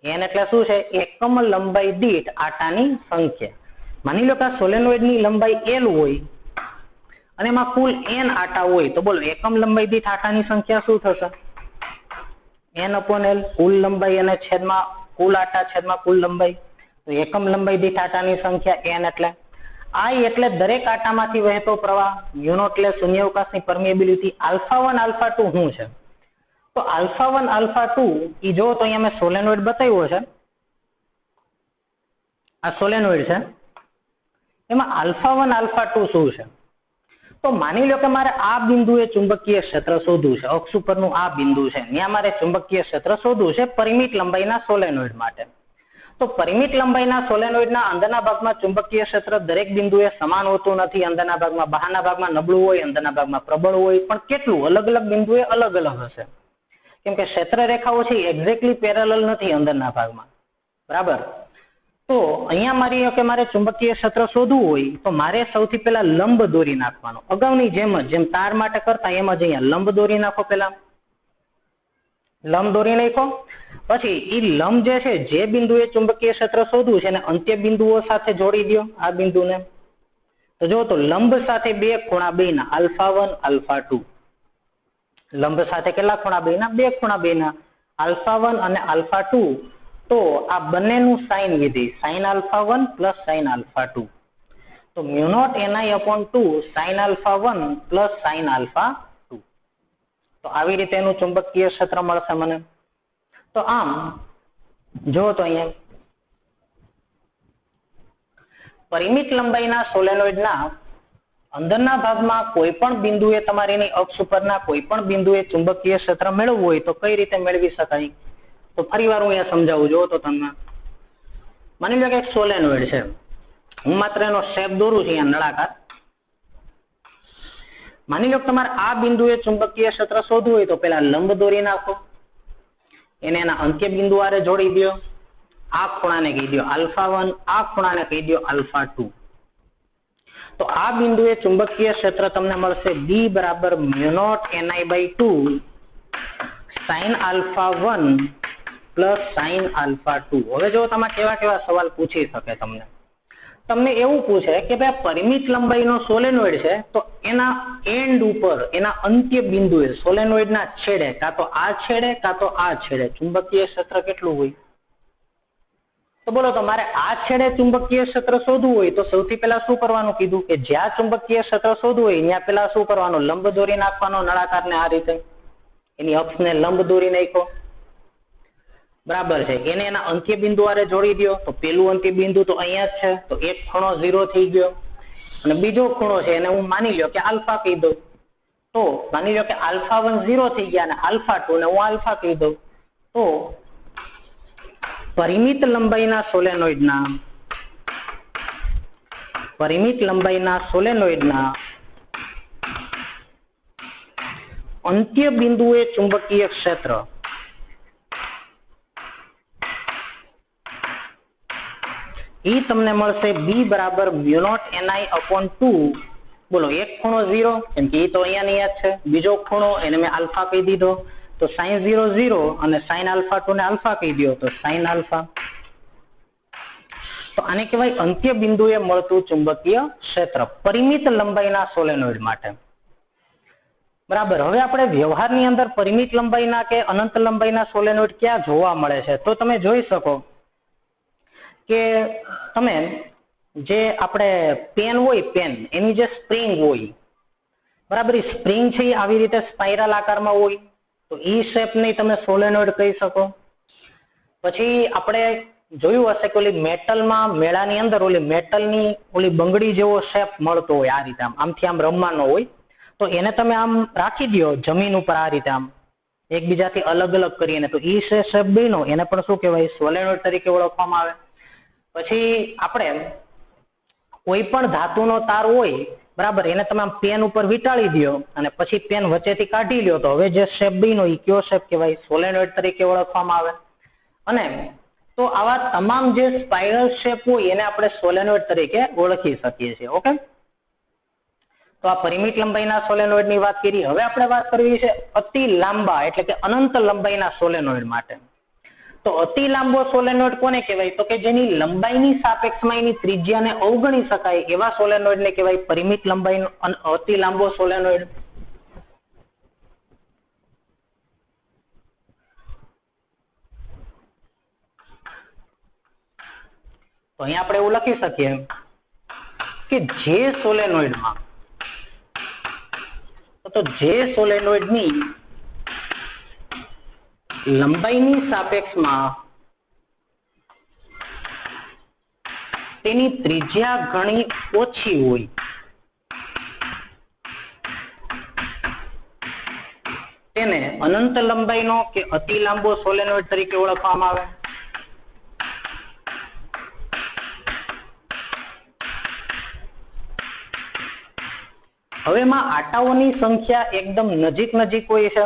n એટલે શું છે? એકમ લંબાઈ દીઠ આટાની સંખ્યા. માની લો કે આ સોલેનોઇડની લંબાઈ L હોય અને એમાં કુલ n આટા હોય, તો બોલો એકમ લંબાઈ દીઠ આટાની સંખ્યા શું થશે? n/L, કુલ લંબાઈ અને છેદમાં કુલ આટા છેદમાં કુલ લંબાઈ. તો એકમ લંબાઈ દીઠ આટાની સંખ્યા n એટલે I એટલે દરેક આટામાંથી વહેતો પ્રવાહ, u0 એટલે શૂન્યાવકાશની પરમિએબિલિટી, α1 α2 શું છે? તો α1 α2 ઈ જો તો અહીંયા મેં સોલેનોઇડ બતાવ્યો છે, આ સોલેનોઇડ છે, એમાં α1 α2 શું છે? તો માની લો કે મારે આ બિંદુએ ચુંબકીય ક્ષેત્ર શોધવું છે, અક્ષ ઉપરનું આ બિંદુ છે, ત્યાં મારે ચુંબકીય ક્ષેત્ર શોધવું છે પરિમિત લંબાઈના સોલેનોઇડ માટે. તો પરિમિત લંબાઈના સોલેનોઇડના અંદરના ભાગમાં ચુંબકીય ક્ષેત્ર દરેક બિંદુએ સમાન હોતું નથી. અંદરના ભાગમાં, બહારના ભાગમાં નબળું હોય, અંદરના ભાગમાં પ્રબળ હોય, પણ કેટલું અલગ અલગ બિંદુએ અલગ અલગ હશે, કેમ કે ક્ષેત્ર રેખાઓ છે એક્ઝેક્ટલી પેરેલલ નથી અંદરના ભાગમાં. બરાબર, તો અહીંયા મારે ચુંબકીય ક્ષેત્ર શોધવું હોય તો મારે સૌથી પહેલા લંબ દોરી નાખવાનો. અગાઉની જેમ તાર માટે કરતા એમ જ અહીંયા લંબ દોરી નાખો. પહેલા લંબ દોરી નાખો, પછી એ લંબ જે છે જે બિંદુએ ચુંબકીય ક્ષેત્ર શોધવું છે એને અંત્ય બિંદુઓ સાથે જોડી દો. આ બિંદુને તો જો તો લંબ સાથે બે ખૂણા બેના α1 α2, લંબ સાથે કેટલા ખૂણા બેના? બે ખૂણા બેના α1 અને α2. તો આ બંનેનું સાઇન વિધિ, sin α1 પ્લસ sin α2. તો μ0 Ni/2 sin α1 પ્લસ sin α2. તો આવી રીતે એનું ચુંબકીય ક્ષેત્ર મળશે મને. તો આમ જો તો અહીંયા પરિમિત લંબાઈના સોલેનોઇડના અંદરના ભાગમાં કોઈ પણ બિંદુએ તમારીની અક્ષ ઉપરના કોઈ પણ બિંદુએ ચુંબકીય ક્ષેત્ર મેળવવું હોય તો કઈ રીતે મેળવી શકાય? તો ફરી વાર હું અહીંયા સમજાવું. જો તો તમને માની લો કે એક સોલેનોઇડ છે, હું માત્ર એનો શેપ દોરું છું અહીંયા નળાકાર. માની લો કે તમારે આ બિંદુએ ચુંબકીય ક્ષેત્ર શોધવું હોય તો પેલા લંબ દોરી નાખો, એને એના અંત્ય બિંદુ આરે જોડી દો. આ ખૂણાને કહી દો α1, આ ખૂણાને કહી દો α2. તો આ બિંદુએ ચુંબકીય ક્ષેત્ર તમને મળશે B બરાબર μ0 Ni/2 sin α1 પ્લસ sin α2. હવે જો તમે કેવા સવાલ પૂછી શકે, તમને એવું પૂછે કે ભાઈ પરિમિત લંબાઈનો સોલેનોઇડ છે તો એના એન્ડ ઉપર, એના અંત્ય બિંદુએ સોલેનોઇડના છેડે, કાં તો આ છેડે કાં તો આ છેડે ચુંબકીય ક્ષેત્ર કેટલું હોય? તો બોલો, તમારે આ છેડે ચુંબકીય ક્ષેત્ર શોધવું હોય તો સૌથી પહેલા શું કરવાનું કીધું? કે જ્યાં ચુંબકીય ક્ષેત્ર શોધવું હોય ત્યાં પહેલા શું કરવાનું? લંબ દોરી નાખવાનો નળાકારને. આ રીતે એની અક્ષને લંબ દોરી નાખો. બરાબર છે, એને એના અંત્ય બિંદુ આરે જોડી દો. તો પેલું અંત્ય બિંદુ તો અહીંયા જ છે, તો એક ખૂણો 0 થઈ ગયો, અને બીજો ખૂણો છે એને હું માની લ્યો કે આલ્ફા કહી દઉં. તો માની લો કે α1 0 થઈ ગયા અને α2 ને હું આલ્ફા કહી દઉં. તો પરિમિત લંબાઈના સોલેનોઇડના અંત્ય બિંદુએ ચુંબકીય ક્ષેત્ર ઈ તમને મળશે B બરાબર μ0 Ni/2. બોલો, એક ખૂણો 0, કેમ કે એ તો અહીંયા જ છે. બીજો ખૂણો એને મેં આલ્ફા કહી દીધો, તો sin 0 0 અને sin α2 ને આલ્ફા કહી દો તો sin આલ્ફા. તો આને કહેવાય અંત્ય બિંદુએ મળતું ચુંબકીય ક્ષેત્ર પરિમિત લંબાઈના સોલેનોઇડ માટે. બરાબર, હવે આપણે વ્યવહારની અંદર પરિમિત લંબાઈના કે અનંત લંબાઈના સોલેનોઇડ ક્યાં જોવા મળે છે? તો તમે જોઈ શકો કે તમે જે આપણે પેન હોય, પેન એની જે સ્પ્રિંગ હોય બરાબર. સ્પ્રિંગ છે એ આવી રીતે સ્પાઇરલ આકારમાં હોય તો ઈ શેપને તમે સોલેનોઇડ કહી શકો. પછી આપણે જોયું હશે કે ઓલી મેટલમાં મેળાની અંદર ઓલી મેટલની ઓલી બંગડી જેવો શેપ મળતો હોય આ રીતે આમથી આમ રમવાનો હોય તો એને તમે આમ રાખી દો જમીન ઉપર આ રીતે આમ એકબીજાથી અલગ અલગ કરીને તો ઈ શેપ બન્યો એને પણ શું કહેવાય સોલેનોઇડ તરીકે ઓળખવામાં આવે. પછી આપણે કોઈ પણ ધાતુનો તાર હોય બરાબર એને તમે આમ પેન ઉપર વીંટાળી દો અને પછી પેન વચ્ચેથી કાઢી લ્યો તો હવે જે શેપ બન્યો એ કયો શેપ કહેવાય સોલેનોઇડ તરીકે ઓળખવામાં આવે. અને તો આવા તમામ જે સ્પાઇરલ શેપ હોય એને આપણે સોલેનોઇડ તરીકે ઓળખી શકીએ છીએ. ઓકે, તો આ પરિમિત લંબાઈના સોલેનોઇડની વાત કરી. હવે આપણે વાત કરવી છે અતિ લાંબા એટલે કે અનંત લંબાઈના સોલેનોઇડ માટે. તો અતિ લાંબો સોલેનોઇડ કોને કહેવાય તો કે જેની લંબાઈની સાપેક્ષમાં એની ત્રિજ્યાને અવગણી શકાય એવા સોલેનોઇડને કહેવાય પરિમિત લંબાઈનો અતિ લાંબો સોલેનોઇડ. તો અહીંયા આપણે એવું લખી શકીએ કે જે સોલેનોઇડની લંબાઈની સાપેક્ષમાં તેની ત્રિજ્યા ઘણી ઓછી હોય તેને અનંત લંબાઈનો કે અતિ લાંબો સોલેનોઇડ તરીકે ઓળખવામાં આવે. હવે એમાં આટાઓની સંખ્યા એકદમ નજીક હોય છે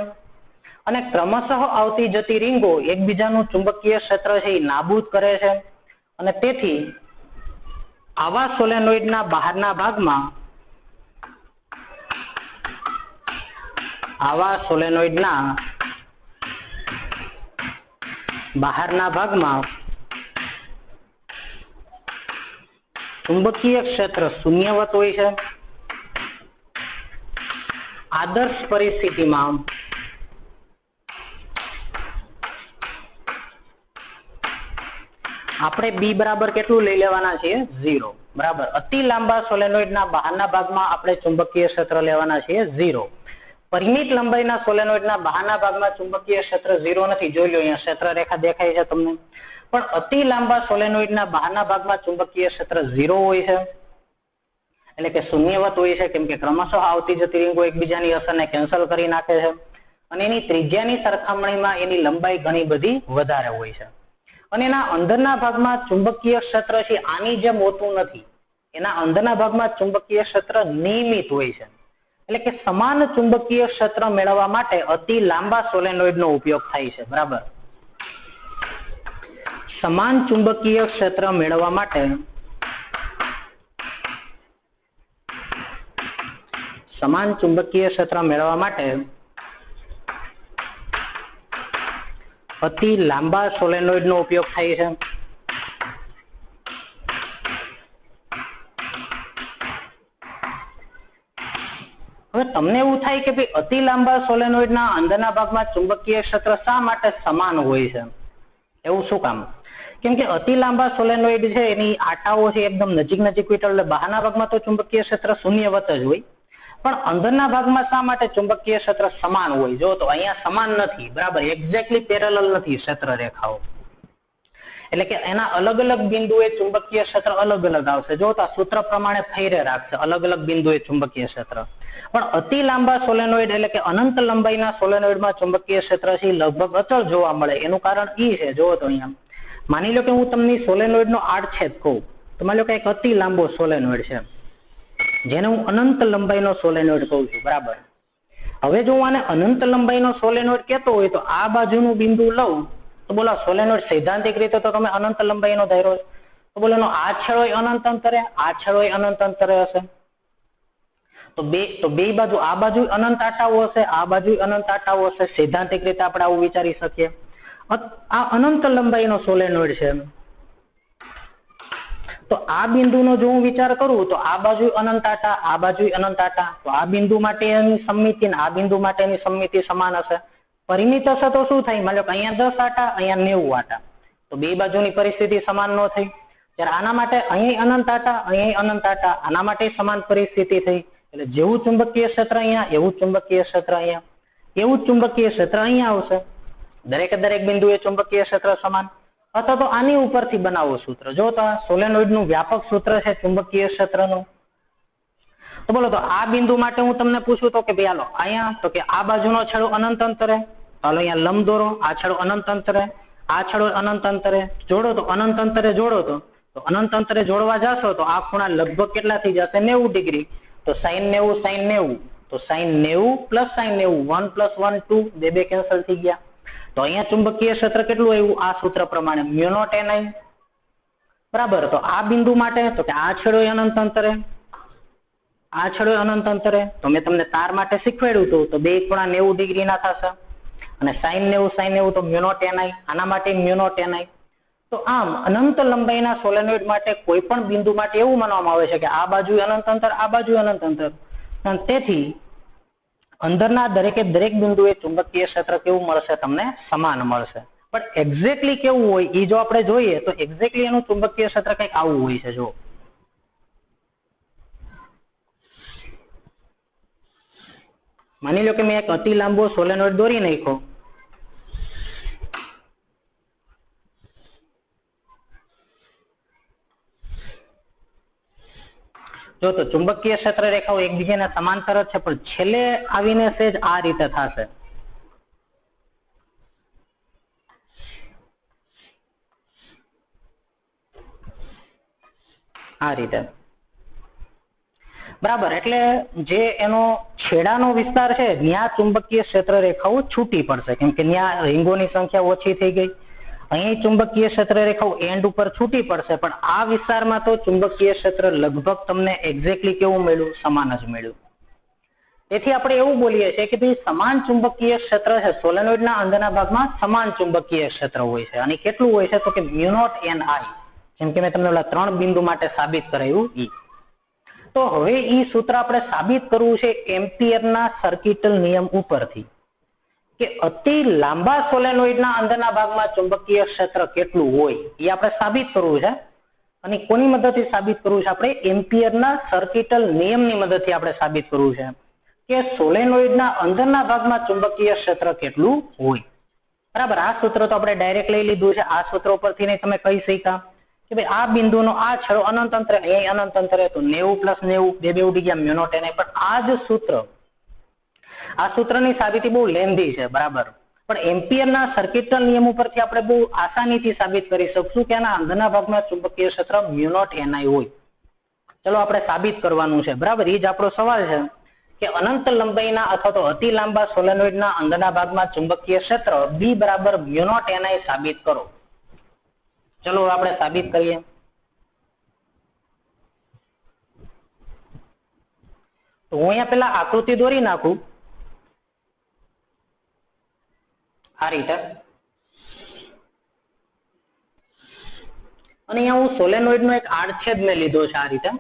અને ક્રમશઃ આવતી જતી રીંગો એકબીજાનું ચુંબકીય ક્ષેત્ર છે એ નાબૂદ કરે છે અને તેથી આવા સોલેનોઇડના બહારના ભાગમાં ચુંબકીય ક્ષેત્ર શૂન્યવત હોય છે. આદર્શ પરિસ્થિતિમાં આપણે બી બરાબર કેટલું લઈ લેવાના છીએ 0 બરાબર. અતિ લાંબા સોલેનોઇડના બહારના ભાગમાં આપણે ચુંબકીય ક્ષેત્ર લેવાના છીએ 0. પરિમિત લંબાઈના સોલેનોઇડના બહારના ભાગમાં ચુંબકીય ક્ષેત્ર 0 નથી. જોઈ લો અહીંયા ક્ષેત્ર રેખા દેખાય છે તમને. પણ અતિ લાંબા સોલેનોઇડના બહારના ભાગમાં ચુંબકીય ક્ષેત્ર 0 હોય છે એટલે કે શૂન્યવત હોય છે કેમ કે ક્રમશઃ આવતી જતી રીંગો એકબીજાની અસરને કેન્સલ કરી નાખે છે અને એની ત્રિજ્યાની સરખામણીમાં એની લંબાઈ ઘણી બધી વધારે હોય છે. અને એના અંદરના ભાગમાં ચુંબકીય ક્ષેત્ર છે આની જેમ હોતું નથી. એના અંદરના ભાગમાં ચુંબકીય ક્ષેત્ર નિયમિત હોય છે એટલે કે સમાન ચુંબકીય ક્ષેત્ર મેળવવા માટે અતિ લાંબા સોલેનોઇડનો ઉપયોગ થાય છે. બરાબર. સમાન ચુંબકીય ક્ષેત્ર મેળવવા માટે અતિ લાંબા સોલેનોઇડનો ઉપયોગ થાય છે. હવે તમને એવું થાય કે ભાઈ અતિ લાંબા સોલેનોઇડના અંદરના ભાગમાં ચુંબકીય ક્ષેત્ર શા માટે સમાન હોય છે? એવું શું કામ? કેમ કે અતિ લાંબા સોલેનોઇડ છે એની આટાઓ છે એકદમ નજીક હોય એટલે બહારના ભાગમાં તો ચુંબકીય ક્ષેત્ર શૂન્યવત જ હોય પણ અંદરના ભાગમાં શા માટે ચુંબકીય ક્ષેત્ર સમાન હોય? જો તો અહીંયા સમાન નથી. બરાબર. એક્ઝેક્ટલી પેરેલલ નથી ક્ષેત્ર રેખાઓ એટલે કે એના અલગ અલગ બિંદુએ ચુંબકીય ક્ષેત્ર અલગ આવશે. જો તો સૂત્ર પ્રમાણે ફેરે રાખશે અલગ બિંદુએ ચુંબકીય ક્ષેત્ર. પણ અતિ લાંબા સોલેનોઇડ એટલે કે અનંત લંબાઈના સોલેનોઇડમાં ચુંબકીય ક્ષેત્ર છે લગભગ અચળ જોવા મળે. એનું કારણ ઈ છે જો તો અહીંયા માની લો કે હું તમને સોલેનોઇડનો આડછેદ કહું તો માની લો કે એક અતિ લાંબો સોલેનોઇડ છે જેને હું અનંત લંબાઈનો સોલેનોઇડ કહું છું. બરાબર. હવે જો હું આને અનંત લંબાઈનો સોલેનોઇડ કહેતો હોય તો આ બાજુનું બિંદુ લઉં તો બોલો સોલેનોઇડ સૈદ્ધાંતિક રીતે તો તમે અનંત લંબાઈનો ધાર્યો તો બોલો એનો આ છેડો અનંત અંતરે આ છેડો અનંત અંતરે હશે તો બે બાજુ આ બાજુ અનંત આટાઓ હશે આ બાજુ અનંત આટાઓ હશે. સૈદ્ધાંતિક રીતે આપણે આવું વિચારી શકીએ. આ અનંત લંબાઈનો સોલેનોઇડ છે તો આ બિંદુનો જો હું વિચાર કરું તો આ બાજુ અનંત આટા આ બાજુ અનંત આટા તો આ બિંદુ માટેની સમમિતિ અને આ બિંદુ માટેની સમમિતિ સમાન હશે. પરિમિત હશે તો શું થાય? માની લો કે અહીંયા 10 આટા અહીંયા 90 આટા તો બે બાજુની પરિસ્થિતિ સમાન ન થઈ. ત્યારે આના માટે અહીં અનંત આટા અહીં અનંત આટા આના માટે સમાન પરિસ્થિતિ થઈ એટલે જેવું ચુંબકીય ક્ષેત્ર અહીંયા એવું ચુંબકીય ક્ષેત્ર અહીંયા, એવું ચુંબકીય ક્ષેત્ર અહીંયા આવશે. દરેકે દરેક બિંદુએ ચુંબકીય ક્ષેત્ર સમાન. અથવા તો આની ઉપરથી બનાવો સૂત્ર. જો તો સોલેનોઇડનું વ્યાપક સૂત્ર છે ચુંબકીય ક્ષેત્રનું. તો બોલો, તો આ બિંદુ માટે હું તમને પૂછું તો કે ભાઈ હાલો અહીંયા, તો કે આ બાજુનો છેડો અનંત અંતરે, હાલો અહીંયા લંબ દોરો, આ છેડો અનંત અંતરે, આ છેડો અનંત અંતરે જોડો, તો અનંત અંતરે જોડો તો અનંત અંતરે જોડવા જશો તો આ ખૂણા લગભગ કેટલા થઈ જશે? 90 ડિગ્રી. તો sin 90 sin 90, તો sin 90 પ્લસ sin 90, 1 પ્લસ 1 2, બે કેન્સલ થઈ ગયા. તો અહીંયા ચુંબકીય ક્ષેત્ર કેટલું આવ્યું? આ સૂત્ર પ્રમાણે μ0 ni. બરાબર. તો આ બિંદુ માટે તો કે આ છેડો અનંત અંતરે, આ છેડો અનંત અંતરે, તો મેં તમને તાર માટે શીખવાડ્યું હતું, તો બે ખૂણા 90 ડિગ્રીના થશે. અને sin 90 sin 90 તો μ0 ni, આના માટે μ0 ni. તો આમ અનંત લંબાઈના સોલેનોઇડ માટે કોઈ પણ બિંદુ માટે એવું માનવામાં આવે છે કે આ બાજુ અનંત અંતર, આ બાજુ અનંત અંતર. તેથી અંદરના દરેકે દરેક બિંદુએ ચુંબકીય ક્ષેત્ર કેવું મળશે? તમને સમાન મળશે. પણ એક્ઝેક્ટલી કેવું હોય એ જો આપણે જોઈએ તો એક્ઝેક્ટલી એનું ચુંબકીય ક્ષેત્ર કંઈક આવું હોય છે. જો માની લો કે મેં એક અતિ લાંબો સોલેનોઇડ દોરી નાખ્યો. જો તો ચુંબકીય ક્ષેત્ર રેખાઓ એકબીજાને સમાંતર જ છે, પણ છેલ્લે આવીને સેજ આ રીતે થશે. આ રીતે. બરાબર. એટલે જે એનો છેડાનો વિસ્તાર છે ત્યાં ચુંબકીય ક્ષેત્ર રેખાઓ છૂટી પડશે, કેમ કે ત્યાં રીંગોની સંખ્યા ઓછી થઈ ગઈ. અહીં ચુંબકીય ક્ષેત્ર રેખાઓ એન્ડ ઉપર છૂટી પડશે, પણ આ વિસ્તારમાં તો ચુંબકીય ક્ષેત્ર લગભગ તમને એક્ઝેક્ટલી કેવું મળ્યું? સમાન જ મળ્યું. તેથી આપણે એવું બોલીએ છીએ કે ભાઈ સમાન ચુંબકીય ક્ષેત્ર છે, સોલેનોઇડના અંદરના ભાગમાં સમાન ચુંબકીય ક્ષેત્ર હોય છે. અને કેટલું હોય છે? તો કે μ0 ni, જેમ કે મેં તમને ઓલા 3 બિંદુ માટે સાબિત કરાયું ઈ. તો હવે ઈ સૂત્ર આપણે સાબિત કરવું છે એમ્પિયરના સર્કિટલ નિયમ ઉપરથી, કે અતિ લાંબા સોલેનોઇડના અંદરના ભાગમાં ચુંબકીય ક્ષેત્ર કેટલું હોય એ આપણે સાબિત કરવું છે. અને કોની મદદથી સાબિત કરવું છે? આપણે એમ્પિયરના સર્કિટલ નિયમની મદદથી આપણે સાબિત કરવું છે કે સોલેનોઇડના અંદરના ભાગમાં ચુંબકીય ક્ષેત્ર કેટલું હોય. બરાબર. આ સૂત્ર તો આપણે ડાયરેક્ટ લઈ લીધું છે. આ સૂત્ર ઉપરથી નહીં તમે કહી શક્યા કે ભાઈ આ બિંદુનો આ છેડો અનંત અંતરે, અહીં અનંત અંતરે, તો 90 પ્લસ 90 બે ઉડી ગયા μ0 ni. પણ આ જ સૂત્ર, આ સૂત્રની સાબિતી બહુ લેન્ધી છે. બરાબર. પણ એમ્પિયરના સર્કિટલ નિયમ ઉપરથી આપણે બહુ આસાનીથી સાબિત કરી શકશું કે આના અંદરના ભાગમાં ચુંબકીય ક્ષેત્ર μ0 ni હોય. ચલો આપણે સાબિત કરવાનું છે. બરાબર. એ જ આપણો સવાલ છે કે અનંત લંબાઈના અથવા તો અતિ લાંબા સોલેનોઇડના અંદરના ભાગમાં ચુંબકીય ક્ષેત્ર B બરાબર μ0 ni સાબિત કરો. ચલો આપણે સાબિત કરીએ. તો હું અહીંયા પેલા આકૃતિ દોરી નાખું આ રીતે. અને અહીંયા હું સોલેનોઇડનો એક આડછેદ મેં લીધો છે.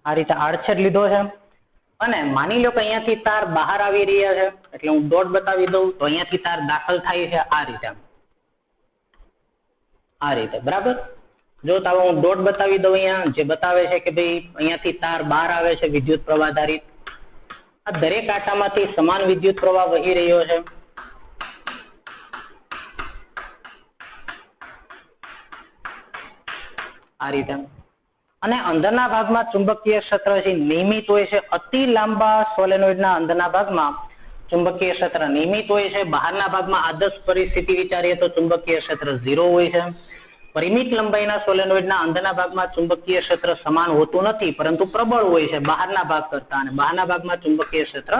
આ રીતે આડછેદ લીધો છે. અને માની લો કે અહીંયાથી તાર બહાર આવી રહ્યા છે, એટલે હું ડોટ બતાવી દઉં તો અહીંયાથી તાર દાખલ થાય છે આ રીતે, આ રીતે. બરાબર. જો તો હું ડોટ બતાવી દઉં અહીંયા, જે બતાવે છે કે ભાઈ અહીંયાથી તાર બહાર આવે છે વિદ્યુત પ્રવાહ ધારિત. આ દરેક આટામાંથી સમાન વિદ્યુત પ્રવાહ વહી રહ્યો છે. આ રીતે. અને અંદરના ભાગમાં ચુંબકીય ક્ષેત્ર છે નિયમિત હોય છે. અતિ લાંબા સોલેનોઇડના અંદરના ભાગમાં ચુંબકીય ક્ષેત્ર નિયમિત હોય છે. બહારના ભાગમાં આદર્શ પરિસ્થિતિ વિચારીએ તો ચુંબકીય ક્ષેત્ર 0 હોય છે. પરિમિત લંબાઈના સોલેનોઇડના અંદરના ભાગમાં ચુંબકીય ક્ષેત્ર સમાન હોતું નથી, પરંતુ પ્રબળ હોય છે બહારના ભાગ કરતા, અને બહારના ભાગમાં ચુંબકીય ક્ષેત્ર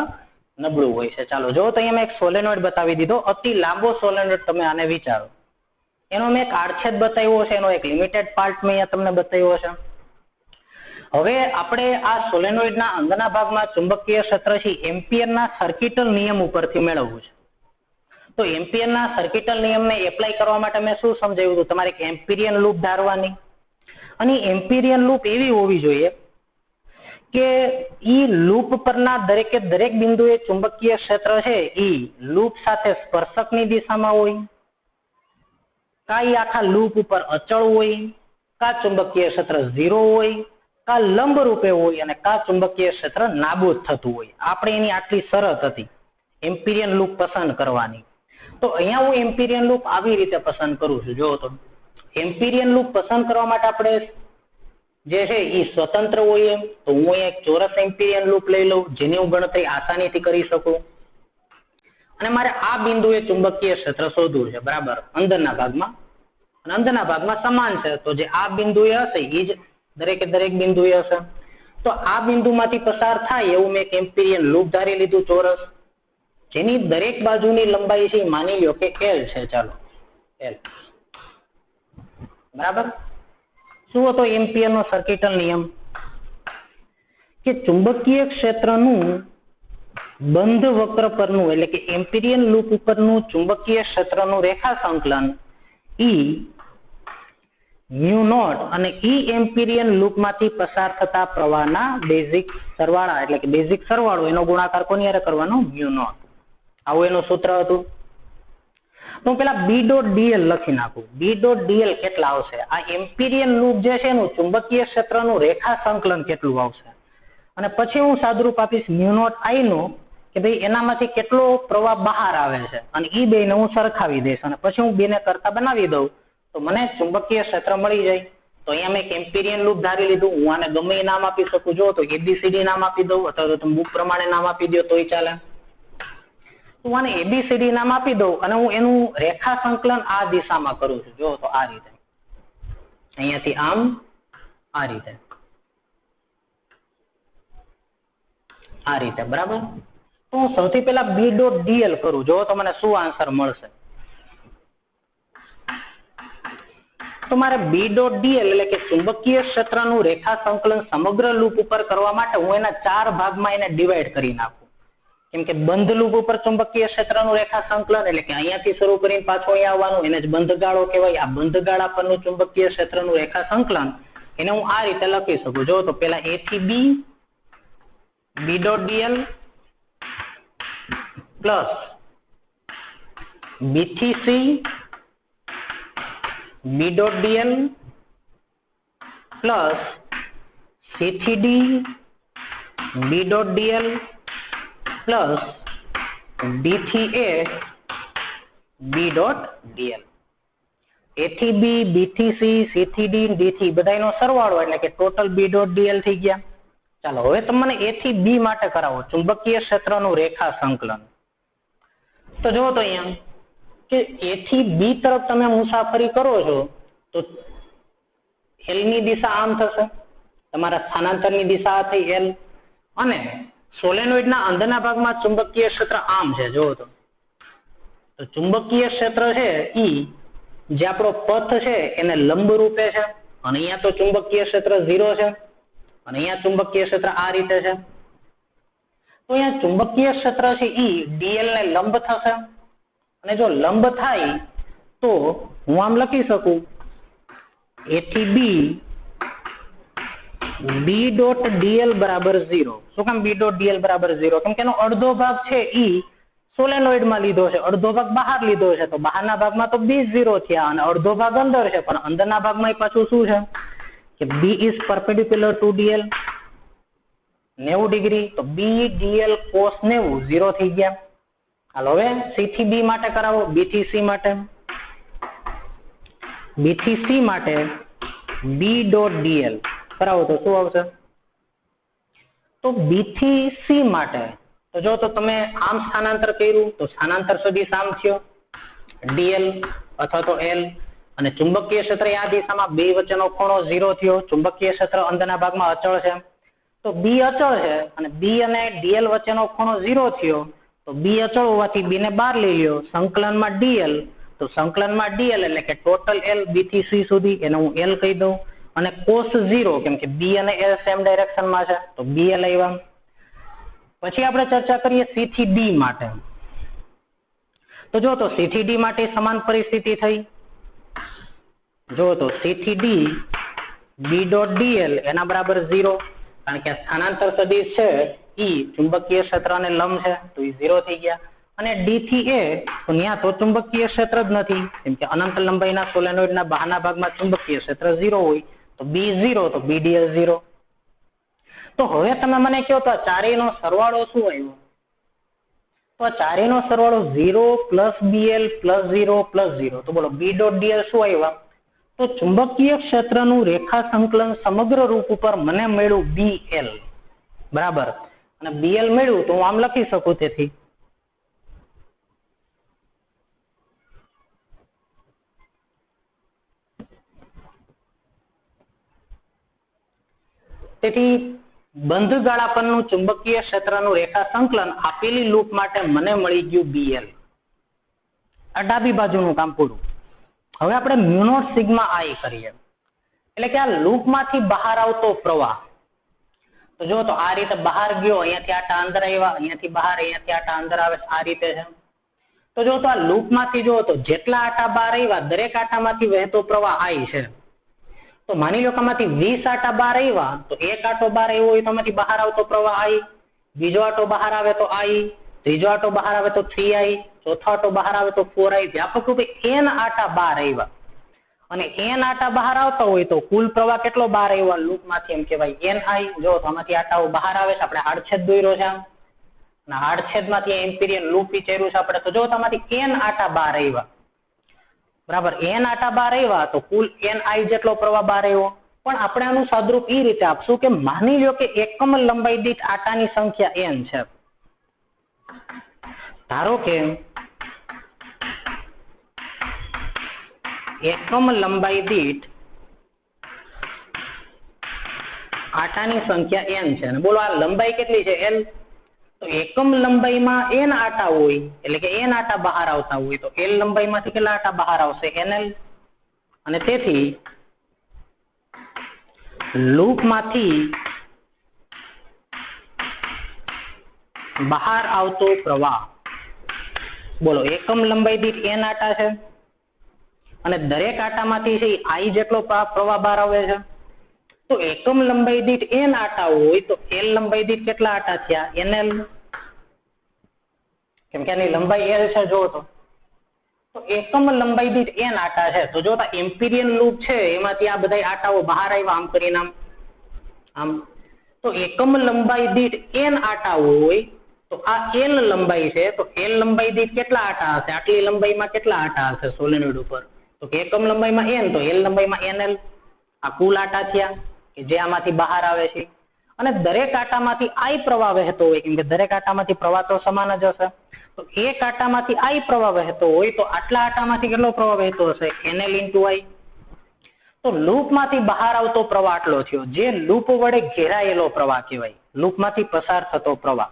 નબળું હોય છે. ચાલો જો તો અહીંયા મેં એક સોલેનોઇડ બતાવી દીધો, અતિ લાંબો સોલેનોઇડ. તમે આને વિચારો, એનો મેં એક આડછેદ બતાવ્યો છે, એનો એક લિમિટેડ પાર્ટ મેં અહીંયા તમને બતાવ્યો છે. હવે આપણે આ સોલેનોઇડના અંદરના ભાગમાં ચુંબકીય ક્ષેત્ર છે એમ્પિયરના સર્કિટલ નિયમ ઉપરથી મેળવવું છે. તો એમ્પિયરના સર્કિટલ નિયમને એપ્લાય કરવા માટે મેં શું સમજાવ્યું હતું? તમારે એક એમ્પિરિયન લૂપ ધારવાની. અને એમ્પિરિયન લૂપ એવી હોવી જોઈએ કે ઈ લૂપ પરના દરેકે દરેક બિંદુએ ચુંબકીય ક્ષેત્ર છે ઈ લૂપ સાથે સ્પર્શકની દિશામાં હોય, કા ઈ આખા લૂપ ઉપર અચળ હોય, કા ચુંબકીય ક્ષેત્ર 0 હોય, કા લંબ રૂપે હોય અને કા ચુંબકીય ક્ષેત્ર નાબૂદ થતું હોય. આપણે એની આટલી શરત હતી એમ્પિરિયન લૂપ પસંદ કરવાની. તો અહીંયા હું એમ્પિરિયન લૂપ આવી રીતે પસંદ કરું છું. જો તો એમ્પિરિયન લૂપ પસંદ કરવા માટે આપણે જે છે એ સ્વતંત્ર હોય એમ તો હું અહીંયા એક ચોરસ એમ્પિરિયન લૂપ લઈ લઉં જેની હું ગણતરી આસાનીથી કરી શકું. અને મારે આ બિંદુએ ચુંબકીય ક્ષેત્ર શોધવું છે, બરાબર, અંદરના ભાગમાં. અને અંદરના ભાગમાં સમાન છે તો જે આ બિંદુએ હશે એ જ દરેકે દરેક બિંદુએ હશે. તો આ બિંદુમાંથી પસાર થાય એવું મેં એક એમ્પિરિયન લૂપ ધારી લીધું ચોરસ, જેની દરેક બાજુની લંબાઈ છે માની લો કે L છે. ચાલો L, બરાબર. શું હતો એમ્પિયરનો સર્કિટલ નિયમ? કે ચુંબકીય ક્ષેત્રનું બંધ વક્ર પરનું એટલે કે એમ્પિરિયન લૂપ ઉપરનું ચુંબકીય ક્ષેત્રનું રેખા સંકલન ઈ મ્યુ નોટ અને ઈ એમ્પિરિયન લૂપમાંથી પસાર થતા પ્રવાહના બેઝિક સરવાળા એટલે કે બેઝિક સરવાળો એનો ગુણાકાર કોની હારે કરવાનો? Mu naught. આવું એનું સૂત્ર હતું. તો હું પેલા B ડોટ dl લખી નાખું. B ડોટ dl કેટલા આવશે? આ એમ્પિરિયન લૂપ જે છે એનું ચુંબકીય ક્ષેત્રનું રેખા સંકલન કેટલું આવશે, અને પછી હું સાદુરૂપ આપીશ મ્યુ નોટ I નું કે ભાઈ એનામાંથી કેટલો પ્રવાહ બહાર આવે છે, અને ઈ બેને હું સરખાવી દઈશ અને પછી હું બેને કરતા બનાવી દઉં તો મને ચુંબકીય ક્ષેત્ર મળી જાય. તો અહીંયા મેં એક એમ્પિરિયન લૂપ ધારી લીધું. હું આને ગમે એ નામ આપી શકું. જો તો ABCD નામ આપી દઉં અથવા તો તમે બુક પ્રમાણે નામ આપી દો તોય ચાલે. હું આને ABCD નામ આપી દઉં અને હું એનું રેખા સંકલન આ દિશામાં કરું છું. જો તો આ રીતે, અહીંયાથી આમ આ રીતે, આ રીતે, બરાબર. તો હું સૌથી પહેલા B ડોટ dl કરું. જો તો મને શું આન્સર મળશે? તો મારે B ડોટ dl એટલે કે ચુંબકીય ક્ષેત્રનું રેખા સંકલન સમગ્ર લૂપ ઉપર કરવા માટે હું એના 4 ભાગમાં એને ડિવાઈડ કરી નાખું. કેમ કે બંધ લૂપ ઉપર ચુંબકીય ક્ષેત્રનું રેખા સંકલન એટલે કે અહીંયાથી શરૂ કરીને પાછું અહીંયા આવવાનું, એને જ બંધ ગાળો કહેવાય. આ બંધ ગાળા પરનું ચુંબકીય ક્ષેત્રનું રેખા સંકલન એને હું આ રીતે લખી શકું. જો તો પેલા A થી B, B dot dl plus B થી C, B dot dl plus C થી D, B dot dl plus D થી A, B dot dl. A થી B, B થી C, C થી D, D થી બધાનો સરવાળો એટલે કે ટોટલ B ડોટ dl થઈ ગયા. ચાલો હવે તમે મને A થી B માટે કરાવો ચુંબકીય ક્ષેત્રનું રેખા સંકલન. તો જો તો અહીંયા કે A થી B તરફ તમે મુસાફરી કરો છો તો L ની દિશા આમ થશે, તમારા સ્થાનાંતરની દિશા થઈ L, અને સોલેનોઇડના અંદરના ભાગમાં ચુંબકીય ક્ષેત્ર આમ છે. જો તો ચુંબકીય ક્ષેત્ર છે ઈ જે આપણો પથ છે એને લંબ રૂપે છે, અને અહીંયા તો ચુંબકીય ક્ષેત્ર 0 છે, અને અહીંયા ચુંબકીય ક્ષેત્ર આ રીતે છે. તો અહીંયા ચુંબકીય ક્ષેત્ર છે ઈ dl ને લંબ થશે, અને જો લંબ થાય તો હું આમ લખી શકું A થી B, B ડોટ dl બરાબર 0. શું કામ B ડોટ dl બરાબર 0? કેમ કે એનો અડધો ભાગ છે ઈ સોલેનોઇડમાં લીધો છે, અડધો ભાગ બહાર લીધો છે. તો બહારના ભાગમાં તો B 0 થયા અને અડધો ભાગ અંદર છે, પણ અંદરના ભાગમાં પાછું શું છે કે B is perpendicular to dl 90 degree. તો B dl cos 90 0 થઈ ગયા. હાલો હવે C થી B માટે કરાવો. B થી C માટે, B થી C માટે B ડોટ dl કરાવો તો શું આવશે? તો B થી C માટે તો જો તો તમે આમ સ્થાનાંતર કર્યું તો સ્થાનાંતર સદિશ આમ થયો dl અથવા તો L, અને ચુંબકીય ક્ષેત્ર આ દિશામાં બે વચ્ચેનો ખૂણો 0 થયો. ચુંબકીય ક્ષેત્ર અંદરના ભાગમાં અચળ છે તો B અચળ છે, અને B અને dl વચ્ચેનો ખૂણો 0 થયો તો B અચળ હોવાથી B ને બહાર લઈ લ્યો. સંકલનમાં dl, તો સંકલનમાં dl એટલે કે ટોટલ L B થી C સુધી એને હું L કહી દઉં, અને cos 0 કેમ કે B અને L સેમ ડાયરેક્શનમાં છે તો BL આવ્યા. પછી આપણે ચર્ચા કરીએ C થી D માટે. તો જો તો C થી D માટે સમાન પરિસ્થિતિ થઈ. જો તો C થી D B ડોટ dl એના બરાબર 0, કારણ કે સ્થાનાંતર સદિશ છે ઈ ચુંબકીય ક્ષેત્રને લંબ છે તો ઈ 0 થઈ ગયા. અને D થી A તો ત્યાં તો ચુંબકીય ક્ષેત્ર જ નથી, કેમ કે અનંત લંબાઈના સોલેનોઇડના બહારના ભાગમાં ચુંબકીય ક્ષેત્ર 0 હોય તો B 0 તો B dl 0. તો હવે તમે મને કહો તો આ ચારેયનો સરવાળો શું આવ્યો? તો આ ચારેયનો સરવાળો 0 + BL + 0 + 0. તો બોલો B ડોટ dl શું આવ્યા? તો ચુંબકીય ક્ષેત્રનું રેખા સંકલન સમગ્ર રૂપ ઉપર મને મળ્યું BL, બરાબર. અને BL મળ્યું તો હું આમ લખી શકું. તેથી બંધ ગાળા પરનું ચુંબકીય ક્ષેત્રનું રેખા સંકલન આપેલી લૂપ માટે મને મળી ગયું BL. આ ડાબી બાજુનું કામ પૂરું. હવે આપણે મ્યુ નોટ સિગ્મા I કરીએ, એટલે કે આ લૂપમાંથી બહાર આવતો પ્રવાહ. તો જો તો આ રીતે બહાર ગયો, અહીંયાથી આટા અંદર આવ્યા, અહીંયાથી બહાર, અહીંયાથી આટા અંદર આવે, આ રીતે છે. તો જો તો આ લૂપમાંથી જો તો જેટલા આટા બહાર આવ્યા દરેક આટામાંથી વહેતો પ્રવાહ I છે. તો માની લો કે આમાંથી 20 આટા બહાર આવ્યા, તો એક આટો બહાર આવ્યો હોય તો આમાંથી બહાર આવતો પ્રવાહ I, બીજો આટો બહાર આવે તો I, ત્રીજો આટો બહાર આવે તો 3I, ચોથો આટો બહાર આવે તો 4I. વ્યાપક રૂપે n આટા બહાર આવ્યા, અને n આટા બહાર આવતા હોય તો કુલ પ્રવાહ કેટલો બહાર આવ્યો લૂપમાંથી એમ કહેવાય NI. જો તો આમાંથી આટાઓ બહાર આવે છે, આપણે આડછેદ દોર્યો છે, અને આડછેદમાંથી એમ્પિરિયન લૂપ વિચાર્યું છે આપણે. તો જો આમાંથી n આટા બહાર આવ્યા, બરાબર. n આટા બહાર આવ્યા તો કુલ NI જેટલો પ્રવાહ બહાર આવ્યો. પણ આપણે આનું સાદરૂપ એ રીતે આપશું કે માની લો કે એકમ લંબાઈ દીઠ આટાની સંખ્યા n છે. ધારો કે એકમ લંબાઈ દીઠ આટાની સંખ્યા n છે, અને બોલો આ લંબાઈ કેટલી છે? L. તો એકમ લંબાઈમાં n આટા હોય, એટલે કે n આટા બહાર આવતા હોય, તો L લંબાઈમાંથી કેટલા આટા બહાર આવશે? NL. અને તેથી લૂપમાંથી બહાર આવતો પ્રવાહ, બોલો એકમ લંબાઈ દીઠ n આટા છે, અને દરેક આટામાંથી છે I જેટલો પ્રવાહ બહાર આવે છે. તો એકમ લંબાઈ દીઠ n આટા હોય તો L લંબાઈ દીઠ કેટલા આટા થયા? NL. કેમ કે આની લંબાઈ L છે. જો તો એકમ લંબાઈ દીઠ n આટા છે. તો જો એમ્પિરિયન લૂપ છે એમાંથી આ બધા આટાઓ બહાર આવ્યા આમ કરીને આમ. તો એકમ લંબાઈ દીઠ n આટા હોય તો આ L લંબાઈ છે, તો L લંબાઈ દીઠ કેટલા આટા હશે? આટલી લંબાઈમાં કેટલા આટા હશે સોલેનોઇડ ઉપર? તો એકમ લંબાઈમાં n, તો L લંબાઈમાં NL. આ કુલ આટા થયા કે જે આમાંથી બહાર આવે છે. અને દરેક આટામાંથી I પ્રવાહ વહેતો હોય, કેમ કે દરેક આટામાંથી પ્રવાહ તો સમાન જ હશે. તો એક આટામાંથી I પ્રવાહ વહેતો હોય તો આટલા આટામાંથી કેટલો પ્રવાહ વહેતો હશે? NL × I. તો લૂપમાંથી બહાર આવતો પ્રવાહ આટલો થયો, જે લૂપ વડે ઘેરાયેલો પ્રવાહ કહેવાય, લૂપમાંથી પસાર થતો પ્રવાહ.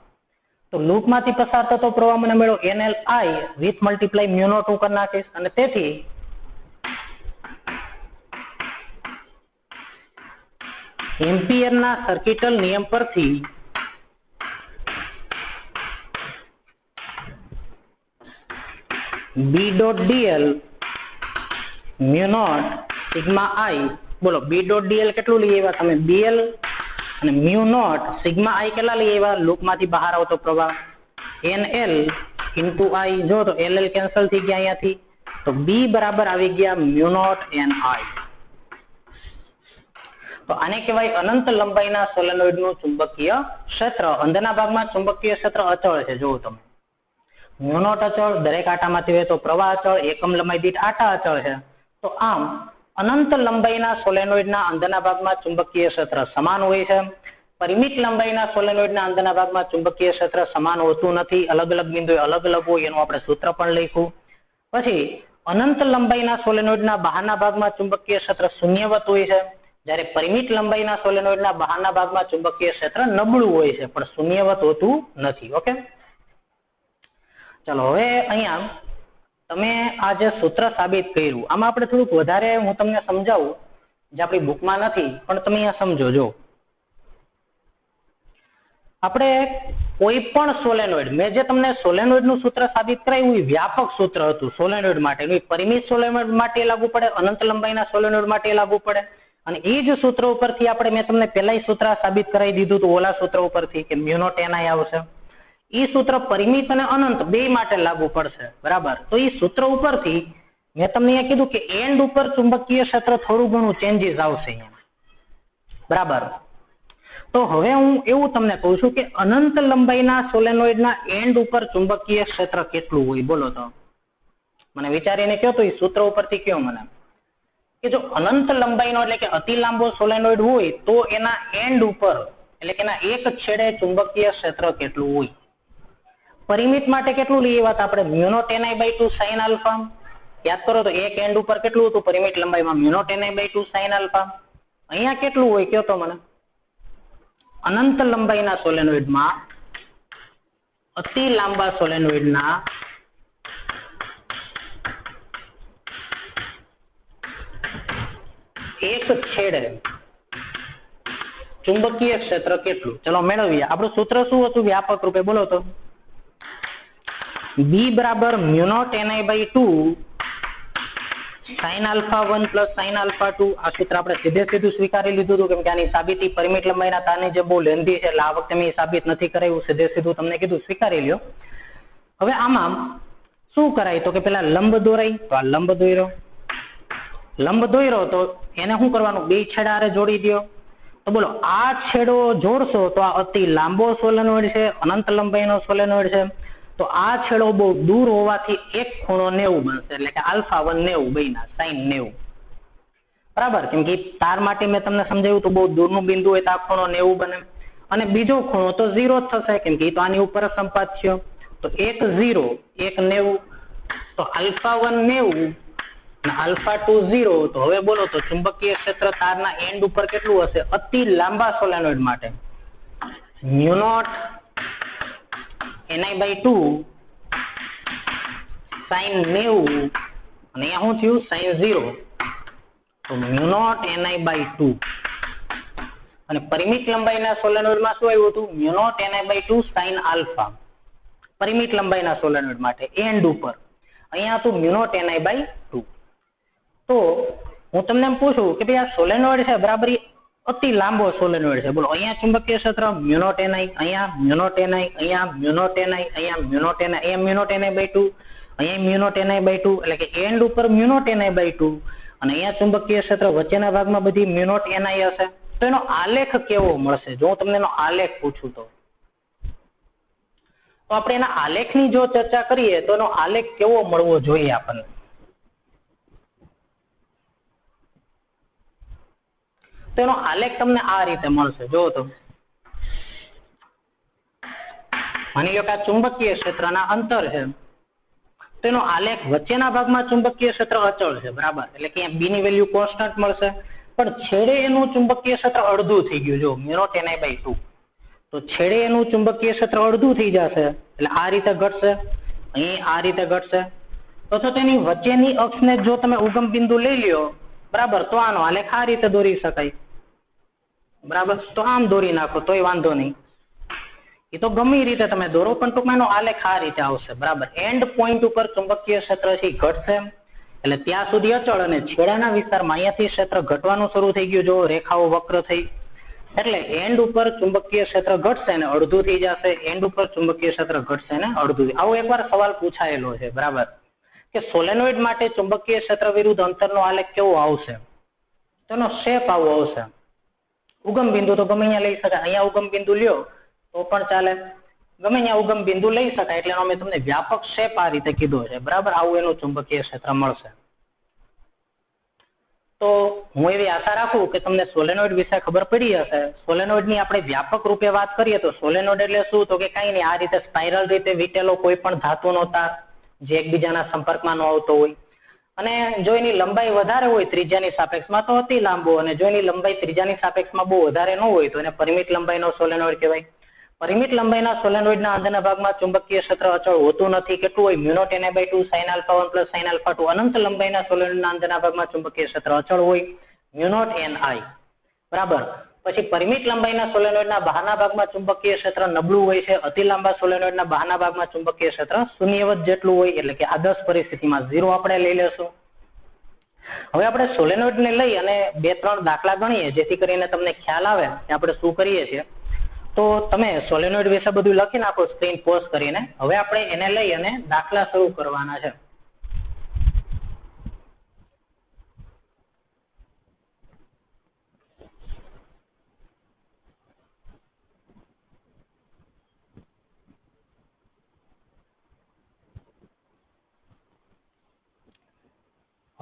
તો લૂપમાંથી પસાર થતો પ્રવાહ મને મળ્યો NL I with multiply mu naught હું કરી નાખીશ. અને તેથી એમ્પિયરના સર્કિટલ નિયમ પરથી B dot dl mu naught sigma I, બોલો B ડોટ dl કેટલું લઈ આવ્યા તમે? BL. અને મ્યુ નોટ સિગ્મા I કેટલા લઈ આવ્યા? લૂપમાંથી બહાર આવતો પ્રવાહ NL × I. જો તો LL કેન્સલ થઈ ગયા અહીંયાથી, તો B બરાબર આવી ગયા મ્યુ નોટ NI. તો આને કહેવાય અનંત લંબાઈના સોલેનોઇડનું ચુંબકીય ક્ષેત્ર. અંદરના ભાગમાં ચુંબકીય ક્ષેત્ર અચળ છે. જુઓ તમે, મ્યુ નોટ અચળ, દરેક આટામાંથી વહેતો પ્રવાહ અચળ, એકમ લંબાઈ દીઠ આટા અચળ છે. તો આમ અનંત લંબાઈના સોલેનોઇડના અંદરના ભાગમાં ચુંબકીય ક્ષેત્ર સમાન હોય છે. પરિમિત લંબાઈના સોલેનોઇડના અંદરના ભાગમાં ચુંબકીય ક્ષેત્ર સમાન હોતું નથી, અલગ અલગ બિંદુએ અલગ અલગ હોય. એનું આપણે સૂત્ર પણ લખ્યું. પછી અનંત લંબાઈના સોલેનોઇડના બહારના ભાગમાં ચુંબકીય ક્ષેત્ર શૂન્યવત હોય છે, જ્યારે પરિમિત લંબાઈના સોલેનોઇડના બહારના ભાગમાં ચુંબકીય ક્ષેત્ર નબળું હોય છે, પણ શૂન્યવત હોતું નથી. ઓકે, ચલો હવે અહીંયા તમે આ જે સૂત્ર સાબિત કર્યું, આમાં આપણે થોડુંક વધારે હું તમને સમજાવું, જે આપણી બુકમાં નથી, પણ તમે અહીંયા સમજો. જો આપણે કોઈ પણ સોલેનોઇડ, મેં જે તમને સોલેનોઇડનું સૂત્ર સાબિત કરાવ્યું એ વ્યાપક સૂત્ર હતું સોલેનોઇડ માટેનું. પરિમિત સોલેનોઇડ માટે લાગુ પડે, અનંત લંબાઈના સોલેનોઇડ માટે લાગુ પડે. અને એ જ સૂત્ર ઉપરથી આપણે, મેં તમને પહેલા સૂત્ર સાબિત કરાવી દીધું હતું ઓલા સૂત્ર ઉપરથી કે મ્યુ નોટ NI આવશે. એ સૂત્ર પરિમિત અને અનંત બે માટે લાગુ પડશે, બરાબર. તો એ સૂત્ર ઉપરથી મેં તમને અહીંયા કીધું કે એન્ડ ઉપર ચુંબકીય ક્ષેત્ર થોડું ઘણું ચેન્જીસ આવશે અહીંયા, બરાબર. તો હવે હું એવું તમને કહું છું કે અનંત લંબાઈના સોલેનોઇડના એન્ડ ઉપર ચુંબકીય ક્ષેત્ર કેટલું હોય? બોલો તો મને વિચારીને કહો તો એ સૂત્ર ઉપરથી કહો મને કે જો અનંત લંબાઈનો એટલે કે અતિ લાંબો સોલેનોઇડ હોય તો એના એન્ડ ઉપર એટલે કે એના એક છેડે ચુંબકીય ક્ષેત્ર કેટલું હોય? પરિમિત માટે કેટલું લઈએ વાત આપણે? μ0ni/2 sin alpha. યાદ કરો તો એક એન્ડ ઉપર કેટલું હતું પરિમિત લંબાઈમાં? μ0ni/2 sin alpha. અહીંયા કેટલું હોય કયો તો મને? અનંત લંબાઈના સોલેનોઇડમાં અતિ લાંબા સોલેનોઇડના એક છેડે ચુંબકીય ક્ષેત્ર કેટલું? ચલો મેળવીએ. આપણું સૂત્ર શું હતું વ્યાપક રૂપે? બોલો તો B બરાબર μ0ni/2 sin alpha 1 plus sin alpha 2. આ સૂત્ર આપણે સીધું સ્વીકારી લીધું હતું કેમ કે આની સાબિતી પરિમિત લંબાઈના તારની જે બહુ લેન્ધી છે એટલે આ વખતે મેં સાબિત નથી કરાયું, સીધું તમને કીધું સ્વીકારી લ્યો. હવે આમાં શું કરાય તો કે પેલા લંબ દોરાય, તો આ લંબ દોર્યો તો એને શું કરવાનું? બે છેડા હારે જોડી દો. તો બોલો આ છેડો જોડશો તો આ અતિ લાંબો સોલેનોઇડ છે, અનંત લંબાઈનો સોલેનોઇડ છે. તો આ છેડો બહુ દૂર હોવાથી એક ખૂણો 90 બનશે એટલે કે આલ્ફા 1 90 બન્યા sin 90. બરાબર? કેમ કે તાર માટે મેં તમને સમજાવ્યું તો બહુ દૂરનું બિંદુ હોય તો આ ખૂણો 90 બને. અને બીજો ખૂણો તો 0 જ થશે કેમ કે તો આની ઉપર સંપાત થયો. તો એક 0 એક 90 તો આલ્ફા 1 90 અને આલ્ફા 2 0. તો હવે બોલો તો ચુંબકીય ક્ષેત્ર તારના એન્ડ ઉપર કેટલું હશે અતિ લાંબા સોલેનોઇડ માટે? μ0 ni/2 sin 90 અને અહીંયા શું થયું sin 0. તો μ0 ni/2 અને પરિમિત લંબાઈના સોલેનોઇડમાં શું આવ્યું હતું? μ0 ni/2 sin આલ્ફા. પરિમિત લંબાઈના સોલેનોઇડ માટે એન્ડ ઉપર અહીંયા હતું μ0 ni/2. તો હું તમને એમ પૂછું કે ભાઈ આ સોલેનોઇડ છે બરાબર એ અતિ લાંબો સોલેનોઇડ છે. બોલો અહીંયા ચુંબકીય ક્ષેત્ર μ0 ni, અહીંયા μ0 ni, અહીંયા μ0 ni, અહીંયા μ0 ni, અહીંયા μ0 ni/2, અહીંયા μ0 ni/2 એટલે કે એન્ડ ઉપર μ0 ni/2 અને અહીંયા ચુંબકીય ક્ષેત્ર વચ્ચેના ભાગમાં બધી μ0 ni હશે. તો એનો આલેખ કેવો મળશે? જો હું તમને એનો આલેખ પૂછું તો આપણે એના આલેખની જો ચર્ચા કરીએ તો એનો આલેખ કેવો મળવો જોઈએ આપણને? તો એનો આલેખ તમને આ રીતે મળશે. જો તો માની લો કે આ ચુંબકીય ક્ષેત્રના અંતર છે તો એનો આલેખ વચ્ચેના ભાગમાં ચુંબકીય ક્ષેત્ર અચળ છે. બરાબર? એટલે કે B ની વેલ્યુ કોન્સ્ટન્ટ મળશે પણ છેડે એનું ચુંબકીય ક્ષેત્ર અડધું થઈ ગયું. જો μ0 ni/2 તો છેડે એનું ચુંબકીય ક્ષેત્ર અડધું થઈ જશે એટલે આ રીતે ઘટશે, અહીં આ રીતે ઘટશે. તો તેની વચ્ચેની અક્ષને જો તમે ઉગમ બિંદુ લઈ લ્યો બરાબર તો આનો આલેખ આ રીતે દોરી શકાય. બરાબર? તો આમ દોરી નાખો તોય વાંધો નહીં, એ તો ગમે રીતે તમે દોરો પણ ટૂંકમાં એનો આલેખ આ રીતે આવશે. બરાબર? એન્ડ પોઈન્ટ ઉપર ચુંબકીય ક્ષેત્ર છે ઘટશે એટલે ત્યાં સુધી અચળ અને છેડાના વિસ્તારમાં અહીંયાથી ક્ષેત્ર ઘટવાનું શરૂ થઈ ગયું. જો રેખાઓ વક્ર થઈ એટલે એન્ડ ઉપર ચુંબકીય ક્ષેત્ર ઘટશે ને અડધું થઈ જશે, એન્ડ ઉપર ચુંબકીય ક્ષેત્ર ઘટશે ને અડધું. આવો એકવાર સવાલ પૂછાયેલો છે. બરાબર? કે સોલેનોઇડ માટે ચુંબકીય ક્ષેત્ર વિરુદ્ધ અંતરનો આલેખ કેવો આવશે? તેનો શેપ આવો આવશે. ઉગમ બિંદુ તો ગમે અહીંયા લઈ શકાય, અહીંયા ઉગમ બિંદુ લ્યો તો પણ ચાલે, ગમે અહીંયા ઉગમ બિંદુ લઈ શકાય એટલે અમે તમને વ્યાપક શેપ આ રીતે કીધો છે. બરાબર? આવું એનું ચુંબકીય ક્ષેત્ર મળશે. તો હું એવી આશા રાખું કે તમને સોલેનોઇડ વિશે ખબર પડી હશે. સોલેનોઇડની આપણે વ્યાપક રૂપે વાત કરીએ તો સોલેનોઇડ એટલે શું? તો કે કાંઈ નહીં, આ રીતે સ્પાઇરલ રીતે વીટેલો કોઈ પણ ધાતુનો તાર જે એકબીજાના સંપર્કમાં ન આવતો હોય અને જો એની લંબાઈ વધારે હોય ત્રિજ્યાની સાપેક્ષમાં તો અતિ લાંબો, અને જો એની લંબાઈ ત્રિજ્યાની સાપેક્ષમાં બહુ વધારે ન હોય તો એને પરિમિત લંબાઈનો સોલેનોઇડ કહેવાય. પરિમિત લંબાઈના સોલેનોઇડના અંદરના ભાગમાં ચુંબકીય ક્ષેત્ર અચળ હોતું નથી. કેટલું હોય? μ0 ni/2 sin alpha 1 plus sin alpha 2. અનંત લંબાઈના સોલેનોઇડના અંદરના ભાગમાં ચુંબકીય ક્ષેત્ર અચળ હોય μ0 ni. બરાબર? પછી પરિમિત લંબાઈના સોલેનોઇડના બહારના ભાગમાં ચુંબકીય ક્ષેત્ર નબળું હોય છે. અતિ લાંબા સોલેનોઇડના બહારના ભાગમાં ચુંબકીય ક્ષેત્ર શૂન્યવત જેટલું હોય એટલે કે આદર્શ પરિસ્થિતિમાં 0 આપણે લઈ લેશું. હવે આપણે સોલેનોઇડને લઈ અને 2-3 દાખલા ગણીએ જેથી કરીને તમને ખ્યાલ આવે કે આપણે શું કરીએ છીએ. તો તમે સોલેનોઇડ વિશે બધું લખી નાખો સ્ક્રીન પોઝ કરીને. હવે આપણે એને લઈ અને દાખલા શરૂ કરવાના છે.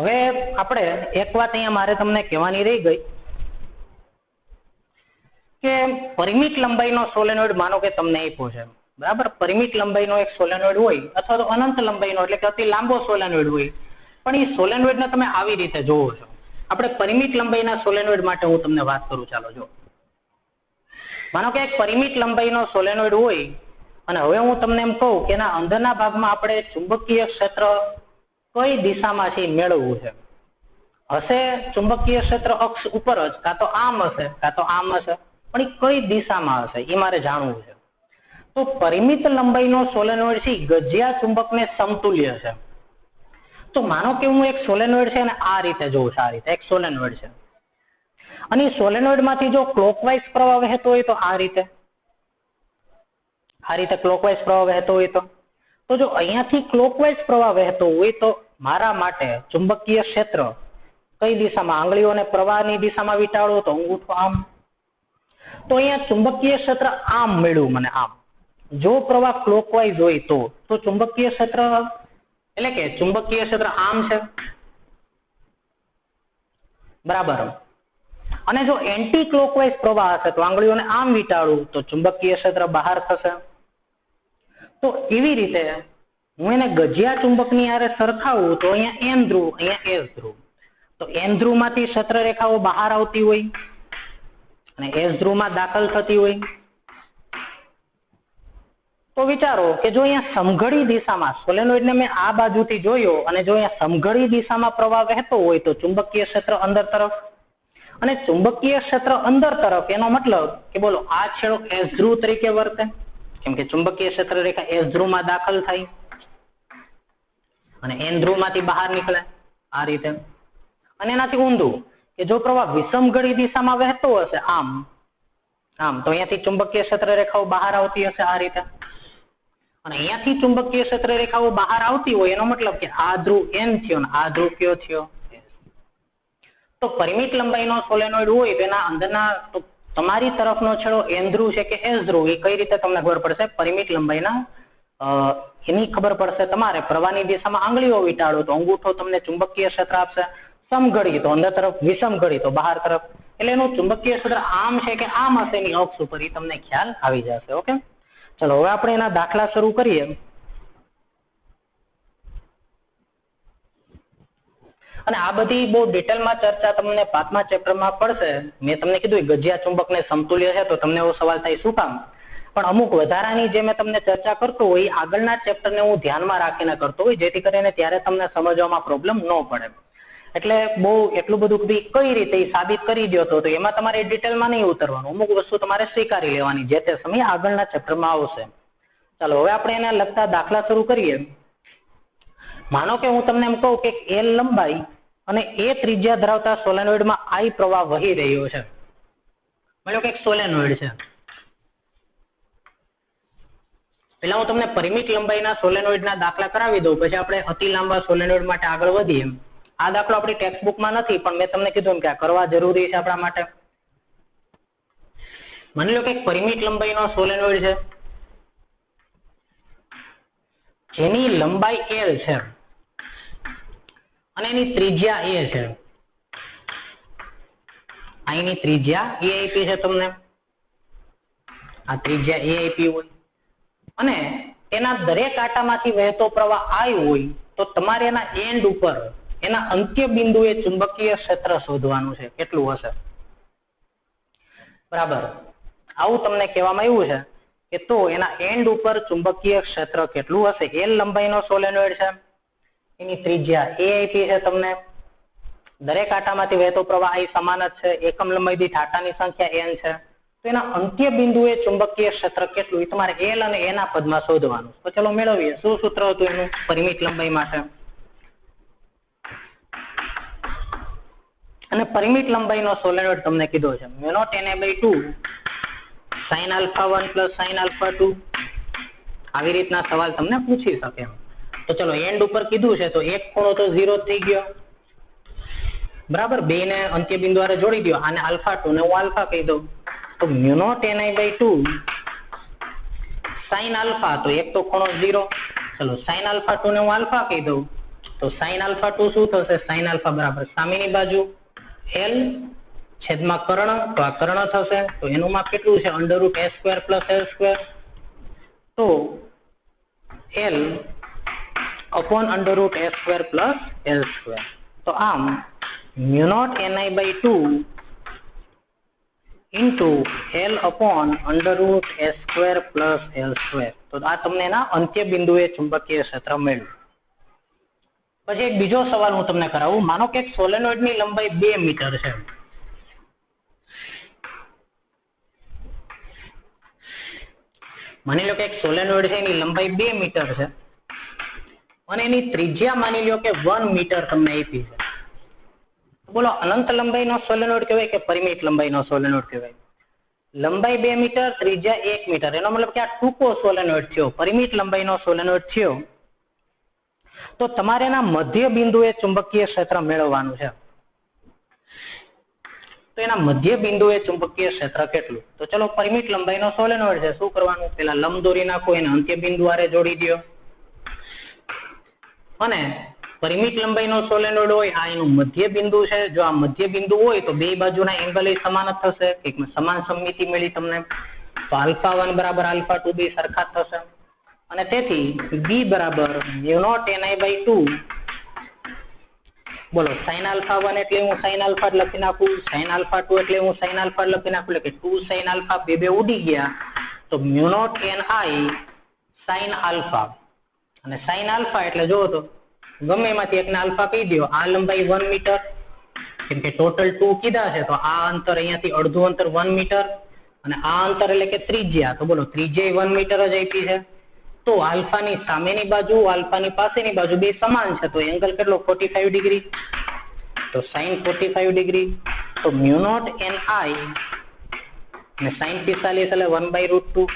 હવે આપણે એક વાત અહીંયા મારે તમને કહેવાની રહી ગઈ કે પરિમિત લંબાઈનો સોલેનોઇડ માનો કે તમને આપ્યો છે, બરાબર. પરિમિત લંબાઈનો એક સોલેનોઇડ હોય અથવા તો અનંત લંબાઈનો એટલે કે અતિ લાંબો સોલેનોઇડ હોય, પણ એ સોલેનોઇડને તમે આવી રીતે જોવો છો. આપણે પરિમિત લંબાઈના સોલેનોઇડ માટે હું તમને વાત કરું. ચાલો જો, માનો કે એક પરિમિત લંબાઈનો સોલેનોઇડ હોય અને હવે હું તમને એમ કહું કે એના અંદરના ભાગમાં આપણે ચુંબકીય ક્ષેત્ર કઈ દિશામાં છે મેળવવું છે. હશે ચુંબકીય ક્ષેત્ર અક્ષ ઉપર જ, કાં તો આમ હશે કાં તો આમ હશે, પણ એ કઈ દિશામાં હશે એ મારે જાણવું છે. તો પરિમિત લંબાઈનો સોલેનોઇડ છે ગજિયા ચુંબકને સમતુલ્ય છે. તો માનો કે હું એક સોલેનોઇડ છે અને આ રીતે જોઉં છું, આ રીતે એક સોલેનોઇડ છે અને સોલેનોઇડમાંથી જો ક્લોકવાઇઝ પ્રવાહ વહેતો હોય તો આ રીતે ક્લોકવાઇઝ પ્રવાહ વહેતો હોય તો જો અહીંયાથી ક્લોકવાઇઝ પ્રવાહ વહેતો હોય તો મારા માટે ચુંબકીય ક્ષેત્ર કઈ દિશામાં, આંગળીઓને પ્રવાહની દિશામાં વીંટાળો તો અંગૂઠો આમ, તો અહીંયા ચુંબકીય ક્ષેત્ર આમ મળ્યું મને, આમ. જો પ્રવાહ ક્લોકવાઇઝ હોય તો ચુંબકીય ક્ષેત્ર એટલે કે ચુંબકીય ક્ષેત્ર આમ છે, બરાબર. અને જો એન્ટી ક્લોકવાઇઝ પ્રવાહ હશે તો આંગળીઓને આમ વીંટાળું તો ચુંબકીય ક્ષેત્ર બહાર થશે. તો એવી રીતે હું એને ગજિયા ચુંબકની હારે સરખાવું તો અહીંયા એન ધ્રુવ, અહીંયા એસ ધ્રુવ. તો એન ધ્રુવમાંથી ક્ષેત્ર રેખાઓ બહાર આવતી હોય અને એસ ધ્રુવમાં દાખલ થતી હોય. તો વિચારો કે જો અહીંયા સમઘડી દિશામાં સોલેનોઇડને મેં આ બાજુથી જોયો અને જો અહીંયા સમઘડી દિશામાં પ્રવાહ વહેતો હોય તો ચુંબકીય ક્ષેત્ર અંદર તરફ, અને ચુંબકીય ક્ષેત્ર અંદર તરફ એનો મતલબ કે બોલો આ છેડો એસ ધ્રુવ તરીકે વર્તે, કેમ કે ચુંબકીય ક્ષેત્ર રેખા એસ ધ્રુવમાં દાખલ થાય અને એન ધ્રુવમાંથી બહાર નીકળે આ રીતે. અને એનાથી ઊંધું કે જો પ્રવાહ વિષમઘડી દિશામાં વહેતો હશે આમ તો અહીંયાથી ચુંબકીય ક્ષેત્ર રેખાઓ બહાર આવતી હશે આ રીતે, અને અહીંયાથી ચુંબકીય ક્ષેત્ર રેખાઓ બહાર આવતી હોય એનો મતલબ કે આ ધ્રુવ એન થયો ને આ ધ્રુવ કયો થયો. તો પરિમિત લંબાઈનો સોલેનોઇડ હોય તો એના અંદરના તમારી તરફનો છેડો એન ધ્રુવ છે કે એસ ધ્રુવ એ કઈ રીતે તમને ખબર પડશે? પરિમિત લંબાઈના એની ખબર પડશે તમારે પ્રવાહની દિશામાં આંગળીઓ વીંટાળો તો અંગૂઠો તમને ચુંબકીય ક્ષેત્ર આપશે, સમઘડી તો અંદર તરફ, વિષમઘડી તો બહાર તરફ. એટલે એનું ચુંબકીય ક્ષેત્ર આમ છે કે આમ હશે એની અક્ષ ઉપર એ તમને ખ્યાલ આવી જશે. ઓકે, ચલો હવે આપણે એના દાખલા શરૂ કરીએ. અને આ બધી બહુ ડિટેલમાં ચર્ચા તમને 5મા ચેપ્ટરમાં પડશે. મેં તમને કીધું ગજિયા ચુંબકને સમતુલ્ય છે તો તમને એવો સવાલ થાય શું કામ, પણ અમુક વધારાની જે મેં તમને ચર્ચા કરતો હોય આગળના ચેપ્ટરને હું ધ્યાનમાં રાખીને કરતો હોય જેથી કરીને ત્યારે તમને સમજવામાં પ્રોબ્લેમ ન પડે. એટલે બહુ એટલું બધું કઈ રીતે સાબિત કરી દો તો એમાં તમારે ડિટેલમાં નહીં ઉતરવાનું, અમુક વસ્તુ તમારે સ્વીકારી લેવાની જે તે સમયે આગળના ચેપ્ટરમાં આવશે. ચાલો હવે આપણે એને લગતા દાખલા શરૂ કરીએ. માનો કે હું તમને એમ કહું કે એલ લંબાઈ અને એ ત્રિજ્યા ધરાવતા સોલેનોઇડમાં આઈ પ્રવાહ વહી રહ્યો છે. માનો કે એક સોલેનોઇડ છે. પહેલા હું તમને પરિમિત લંબાઈના સોલેનોઇડના દાખલા કરાવી દઉં, પછી આપણે અતિ લાંબા સોલેનોઇડ માટે આગળ વધીએ. આ દાખલો આપણી ટેક્સ્ટ બુકમાં નથી પણ મેં તમને કીધું કે આ કરવા જરૂરી છે આપણા માટે. માની લો કે એક પરિમિત લંબાઈનો સોલેનોઇડ છે જેની લંબાઈ એલ છે અને એની ત્રિજ્યા એ છે. અહીંની ત્રિજ્યા એ આપી છે તમને, આ ત્રિજ્યા એ આપી હોય અને એના દરેક આટામાંથી વહેતો પ્રવાહ આઈ હોય તો તમારે એના એન્ડ ઉપર એના અંત્ય બિંદુએ ચુંબકીય ક્ષેત્ર શોધવાનું છે. કેટલું હશે? બરાબર, આવું તમને કહેવામાં આવ્યું છે કે તો એના એન્ડ ઉપર ચુંબકીય ક્ષેત્ર કેટલું હશે? એલ લંબાઈનો સોલેનોઇડ છે, એની ત્રિજ્યા એ આપી છે તમને, દરેક આટામાંથી વહેતો પ્રવાહ અહીં સમાન જ છે, એકમ લંબાઈ દીઠ આટાની સંખ્યા n છે, તો એના અંત્ય બિંદુએ ચુંબકીય ક્ષેત્ર કેટલું એ તમારે એલ અને એના પદમાં શોધવાનું. તો ચલો મેળવીએ. શું સૂત્ર હતું એનું પરિમિત લંબાઈ માટે? અને પરિમિત લંબાઈનો સોલેનોઇડ તમને કીધો છે μ0 Na/2 sin α1 + sin α2. આવી રીતના સવાલ તમને પૂછી શકે. તો ચલો એન્ડ ઉપર કીધું છે તો એક ખૂણો તો 0 થઈ ગયો, બરાબર. બે ને અંત્ય બિંદુ હારે જોડી દો, આને α2 ને હું આલ્ફા કહી દઉં તો μ0 Na/2 sin α, તો એક તો ખૂણો 0, ચલો sin α2 ને હું આલ્ફા કહી દઉં તો sin આલ્ફા 2 શું થશે? sin આલ્ફા બરાબર સામેની બાજુ l છેદમાં કર્ણ, તો આ કર્ણ થશે. તો એનું માપ કેટલું છે? √a² + l². તો l upon √a² + l². તો આમ μ0ni/2 into l upon √a² + l². તો આ તમને એના અંત્ય બિંદુએ ચુંબકીય ક્ષેત્ર મળ્યું. પછી એક બીજો સવાલ હું તમને કરાવું. માનો કે એક સોલેનોઇડની લંબાઈ 2 મીટર છે. માની લો કે એક સોલેનોઇડ છે, એની લંબાઈ 2 મીટર છે અને એની ત્રિજ્યા માની લો કે 1 મીટર તમને આપી છે. બોલો અનંત લંબાઈનો સોલેનોઇડ કહેવાય કે પરિમિત લંબાઈનો સોલેનોઇડ કહેવાય? લંબાઈ 2 મીટર, ત્રિજ્યા 1 મીટર, એનો મતલબ કે આ ટૂંકો સોલેનોઇડ થયો, પરિમિત લંબાઈનો સોલેનોઇડ થયો. તો તમારે એના મધ્ય બિંદુએ ચુંબકીય ક્ષેત્ર મેળવવાનું છે. તો એના મધ્ય બિંદુએ ચુંબકીય ક્ષેત્ર કેટલું? તો ચલો પરિમિત લંબાઈનો સોલેનોઇડ છે, શું કરવાનું? પેલા લંબ દોરી નાખો, એને અંત્ય બિંદુ આરે જોડી દો. અને પરિમિત લંબાઈનો સોલેનોઇડ હોય, આ એનું મધ્ય બિંદુ છે. જો આ મધ્ય બિંદુ હોય તો બે બાજુના એંગલ સમાન જ થશે, એક સમાન સમમિતિ મળી તમને. તો α1 બરાબર α2 બે સરખા થશે. અને તેથી b બરાબર μ0ni/2. બોલો sin α1 એટલે હું sin આલ્ફા લખી નાખું, sin α2 એટલે હું sin આલ્ફા લખી નાખું, એટલે કે 2 sin આલ્ફા બે ઉડી ગયા. તો μ0ni sin આલ્ફા. અને sin આલ્ફા એટલે જોવો તો ગમે એમાંથી એકને આલ્ફા કહી દો. આ લંબાઈ 1 મીટર, કેમ કે ટોટલ 2 કીધા છે, તો આ અંતર અહીંયાથી અડધું અંતર 1 મીટર, અને આ અંતર એટલે કે ત્રિજ્યા. તો બોલો ત્રિજ્યા 1 મીટર જ આપી છે. તો આલ્ફાની સામેની બાજુ, આલ્ફાની પાસેની બાજુ બે સમાન છે, તો એંગલ કેટલો? 45 ડિગ્રી. તો sin 45 ડિગ્રી. તો μ0ni અને sin 45 એટલે 1/√2.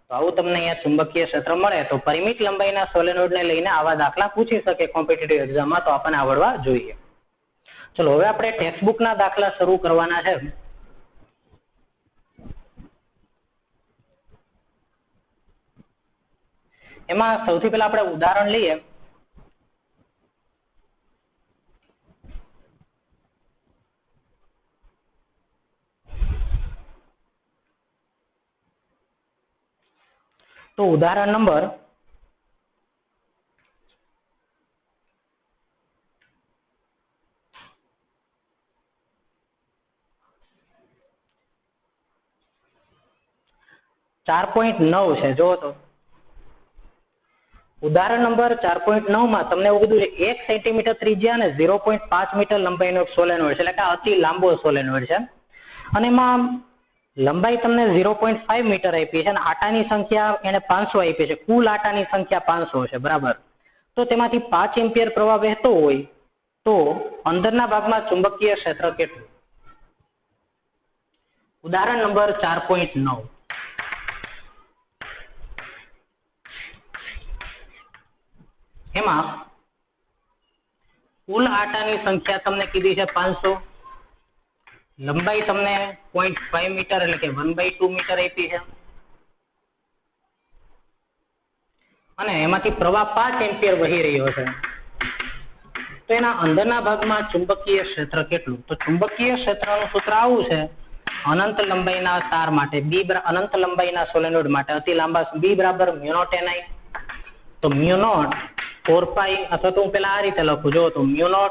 તો આવું તમને અહીંયા ચુંબકીય ક્ષેત્ર મળે. તો પરિમિત લંબાઈના સોલેનોઇડને લઈને આવા દાખલા પૂછી શકે કોમ્પિટિટિવ એક્ઝામમાં, તો આપણને આવડવા જોઈએ. ચલો હવે આપણે ટેક્સ્ટબુકના દાખલા શરૂ કરવાના છે. એમાં સૌથી પહેલા આપણે ઉદાહરણ લઈએ. તો ઉદાહરણ નંબર 4.9 છે. જો તો ઉદાહરણ નંબર 4.9 માં તમને એવું કીધું છે 1 સેન્ટીમીટર ત્રિજ્યા અને 0.5 મીટર લંબાઈનો સોલેનોઇડ છે, એટલે કે અતિ લાંબો સોલેનોઇડ છે. અને એમાં લંબાઈ તમને 0.5 મીટર આપી છે અને આટાની સંખ્યા એને 500 આપી છે. કુલ આટાની સંખ્યા 500 છે, બરાબર. તો તેમાંથી 5 એમ્પિયર પ્રવાહ વહેતો હોય તો અંદરના ભાગમાં ચુંબકીય ક્ષેત્ર કેટલું? ઉદાહરણ નંબર 4.9. એમાં કુલ આટાની સંખ્યા તમને કીધી છે 500, લંબાઈ તમને 0.5 મીટર એટલે કે 1/2 મીટર આપી છે, અને એમાંથી પ્રવાહ 5 એમ્પિયર વહી રહ્યો છે. તો એના અંદરના ભાગમાં ચુંબકીય ક્ષેત્ર કેટલું? તો ચુંબકીય ક્ષેત્રનું સૂત્ર આવું છે. અનંત લંબાઈના તાર માટે અનંત લંબાઈના સોલેનોઇડ માટે અતિ લાંબા b બરાબર μ0ni. તો μ0 4π, અથવા તો હું પેલા આ રીતે લખું. જો તો μ0